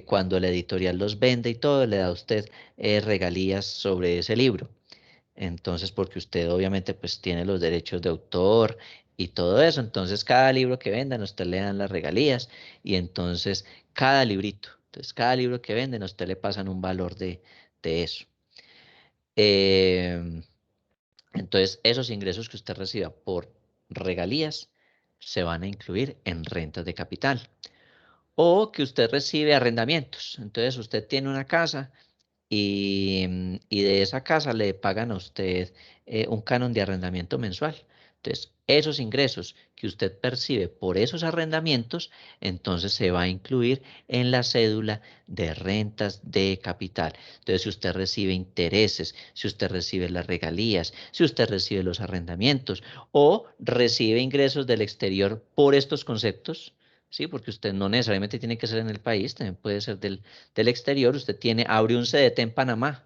cuando la editorial los vende y todo, le da a usted regalías sobre ese libro. Entonces, porque usted obviamente pues tiene los derechos de autor y todo eso. Entonces, cada libro que vendan, a usted le dan las regalías y entonces cada librito. Entonces, cada libro que venden, a usted le pasan un valor de eso. Entonces, esos ingresos que usted reciba por regalías se van a incluir en rentas de capital. O que usted recibe arrendamientos. Entonces, usted tiene una casa y de esa casa le pagan a usted un canon de arrendamiento mensual. Entonces, esos ingresos que usted percibe por esos arrendamientos, entonces se va a incluir en la cédula de rentas de capital. Entonces, si usted recibe intereses, si usted recibe las regalías, si usted recibe los arrendamientos o recibe ingresos del exterior por estos conceptos, sí, porque usted no necesariamente tiene que ser en el país, también puede ser del exterior, usted abre un CDT en Panamá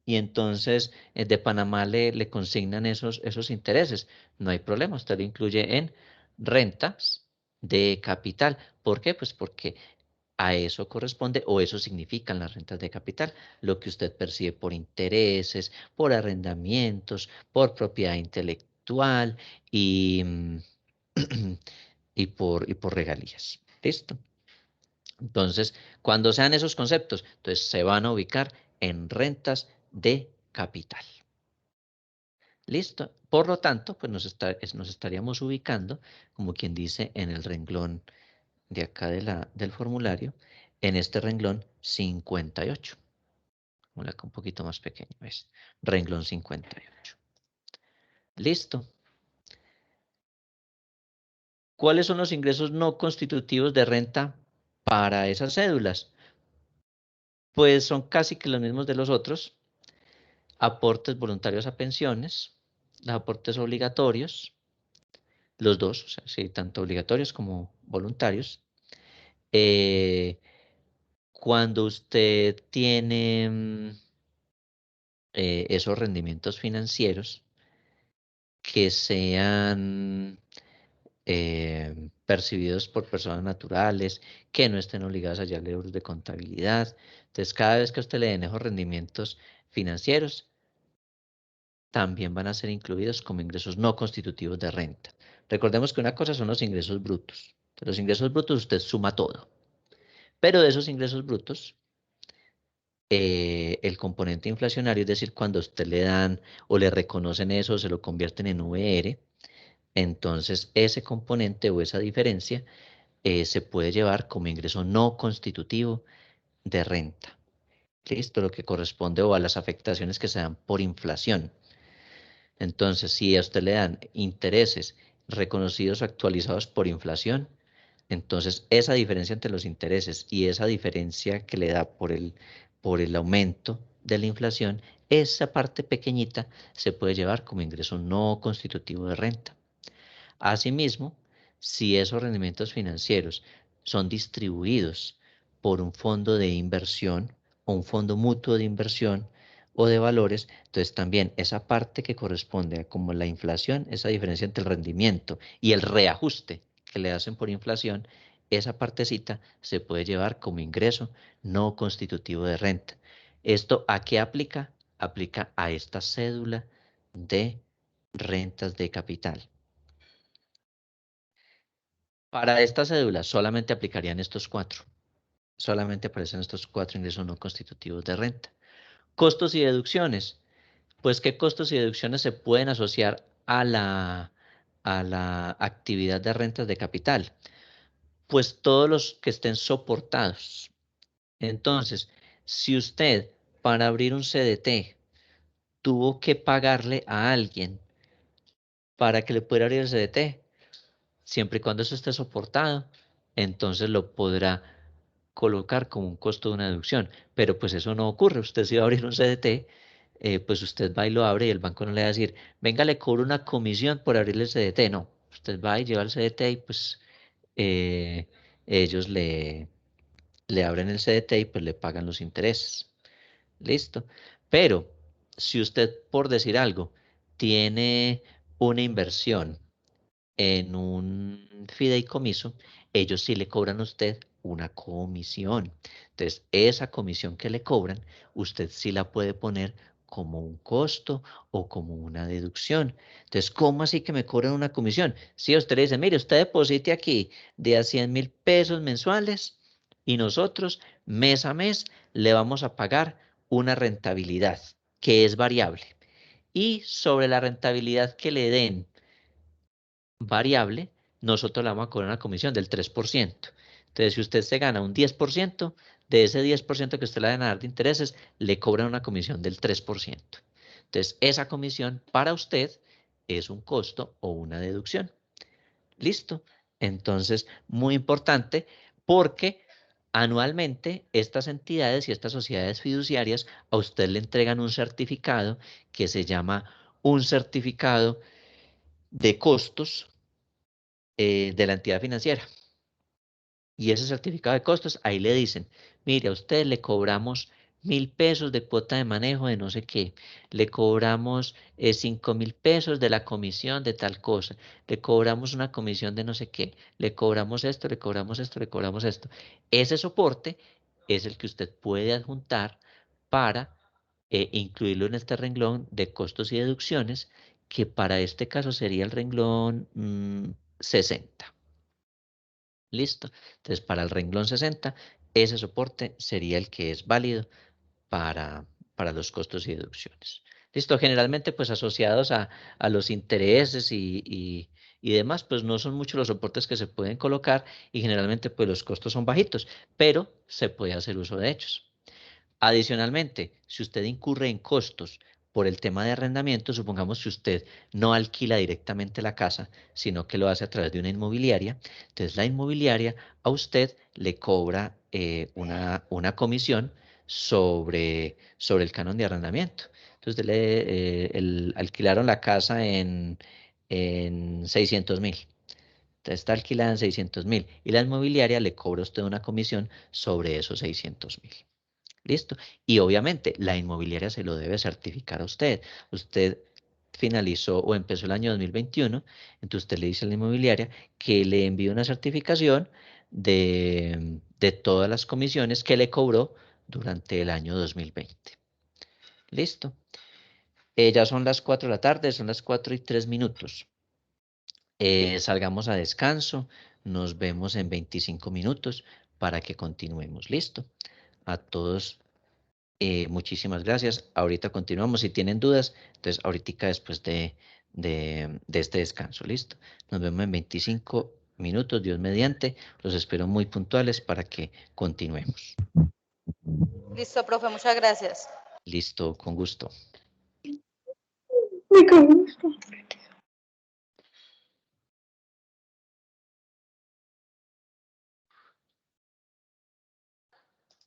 y entonces de Panamá le consignan esos intereses. No hay problema, usted lo incluye en rentas de capital. ¿Por qué? Pues porque a eso corresponde o eso significan las rentas de capital, lo que usted percibe por intereses, por arrendamientos, por propiedad intelectual y, y por regalías. ¿Listo? Entonces, cuando sean esos conceptos, entonces se van a ubicar en rentas de capital. ¿Listo? Por lo tanto, pues nos estaríamos ubicando, como quien dice, en el renglón de acá del formulario, en este renglón 58. Vamos acá un poquito más pequeño, ¿ves? Renglón 58. ¿Listo? ¿Cuáles son los ingresos no constitutivos de renta para esas cédulas? Pues son casi que los mismos de los otros. Aportes voluntarios a pensiones, los aportes obligatorios, los dos, o sea, sí, tanto obligatorios como voluntarios. Cuando usted tiene esos rendimientos financieros que sean percibidos por personas naturales, que no estén obligadas a hallar euros de contabilidad. Entonces, cada vez que a usted le den esos rendimientos financieros, también van a ser incluidos como ingresos no constitutivos de renta. Recordemos que una cosa son los ingresos brutos. De los ingresos brutos usted suma todo. Pero de esos ingresos brutos, el componente inflacionario, es decir, cuando a usted le dan o le reconocen eso, se lo convierten en VR, entonces ese componente o esa diferencia se puede llevar como ingreso no constitutivo de renta. ¿Listo? Lo que corresponde o a las afectaciones que se dan por inflación. Entonces, si a usted le dan intereses reconocidos o actualizados por inflación, entonces esa diferencia entre los intereses y esa diferencia que le da por el aumento de la inflación, esa parte pequeñita se puede llevar como ingreso no constitutivo de renta. Asimismo, si esos rendimientos financieros son distribuidos por un fondo de inversión o un fondo mutuo de inversión o de valores, entonces también esa parte que corresponde a como la inflación, esa diferencia entre el rendimiento y el reajuste que le hacen por inflación, esa partecita se puede llevar como ingreso no constitutivo de renta. ¿Esto a qué aplica? aplica a esta cédula de rentas de capital. Para esta cédula solamente aplicarían estos 4. Solamente aparecen estos 4 ingresos no constitutivos de renta. Costos y deducciones. Pues, ¿qué costos y deducciones se pueden asociar a la actividad de rentas de capital? Pues todos los que estén soportados. Entonces, si usted para abrir un CDT tuvo que pagarle a alguien para que le pudiera abrir el CDT, siempre y cuando eso esté soportado, entonces lo podrá colocar como un costo de una deducción. Pero pues eso no ocurre. Usted si va a abrir un CDT, pues usted va y lo abre y el banco no le va a decir, venga, le cobro una comisión por abrirle el CDT. No, usted va y lleva el CDT y pues ellos le abren el CDT y pues le pagan los intereses. Listo. Pero si usted, por decir algo, tiene una inversión en un fideicomiso, ellos sí le cobran a usted una comisión. Entonces, esa comisión que le cobran, usted sí la puede poner como un costo o como una deducción. Entonces, ¿cómo así que me cobran una comisión? Si usted le dice, mire, usted deposite aquí de a 100.000 pesos mensuales y nosotros mes a mes le vamos a pagar una rentabilidad que es variable. Y sobre la rentabilidad que le den variable, nosotros le vamos a cobrar una comisión del 3%. Entonces, si usted se gana un 10%, de ese 10% que usted le va a ganar de intereses, le cobran una comisión del 3%. Entonces, esa comisión para usted es un costo o una deducción. ¿Listo? Entonces, muy importante porque anualmente estas entidades y estas sociedades fiduciarias a usted le entregan un certificado que se llama un certificado de costos de la entidad financiera. Y ese certificado de costos, ahí le dicen, mire, a usted le cobramos 1.000 pesos de cuota de manejo de no sé qué, le cobramos 5.000 pesos de la comisión de tal cosa, le cobramos una comisión de no sé qué, le cobramos esto, le cobramos esto, le cobramos esto. Ese soporte es el que usted puede adjuntar para incluirlo en este renglón de costos y deducciones, que para este caso sería el renglón 60. ¿Listo? Entonces, para el renglón 60, ese soporte sería el que es válido para los costos y deducciones. ¿Listo? Generalmente, pues asociados a los intereses y demás, pues no son muchos los soportes que se pueden colocar y generalmente, pues los costos son bajitos, pero se puede hacer uso de ellos. Adicionalmente, si usted incurre en costos por el tema de arrendamiento, supongamos que usted no alquila directamente la casa, sino que lo hace a través de una inmobiliaria, entonces la inmobiliaria a usted le cobra una comisión sobre el canon de arrendamiento. Entonces alquilaron la casa en 600.000. Entonces está alquilada en 600.000 y la inmobiliaria le cobra a usted una comisión sobre esos 600.000. ¿Listo? Y obviamente la inmobiliaria se lo debe certificar a usted. Usted finalizó o empezó el año 2021, entonces usted le dice a la inmobiliaria que le envíe una certificación de todas las comisiones que le cobró durante el año 2020. ¿Listo? Ya son las 4 de la tarde, son las 4:03. Salgamos a descanso, nos vemos en 25 minutos para que continuemos. ¿Listo? A todos. Muchísimas gracias. Ahorita continuamos. Si tienen dudas, entonces ahorita después de este descanso. ¿Listo? Nos vemos en 25 minutos, Dios mediante. Los espero muy puntuales para que continuemos. Listo, profe, muchas gracias. Listo, con gusto. Muy con gusto.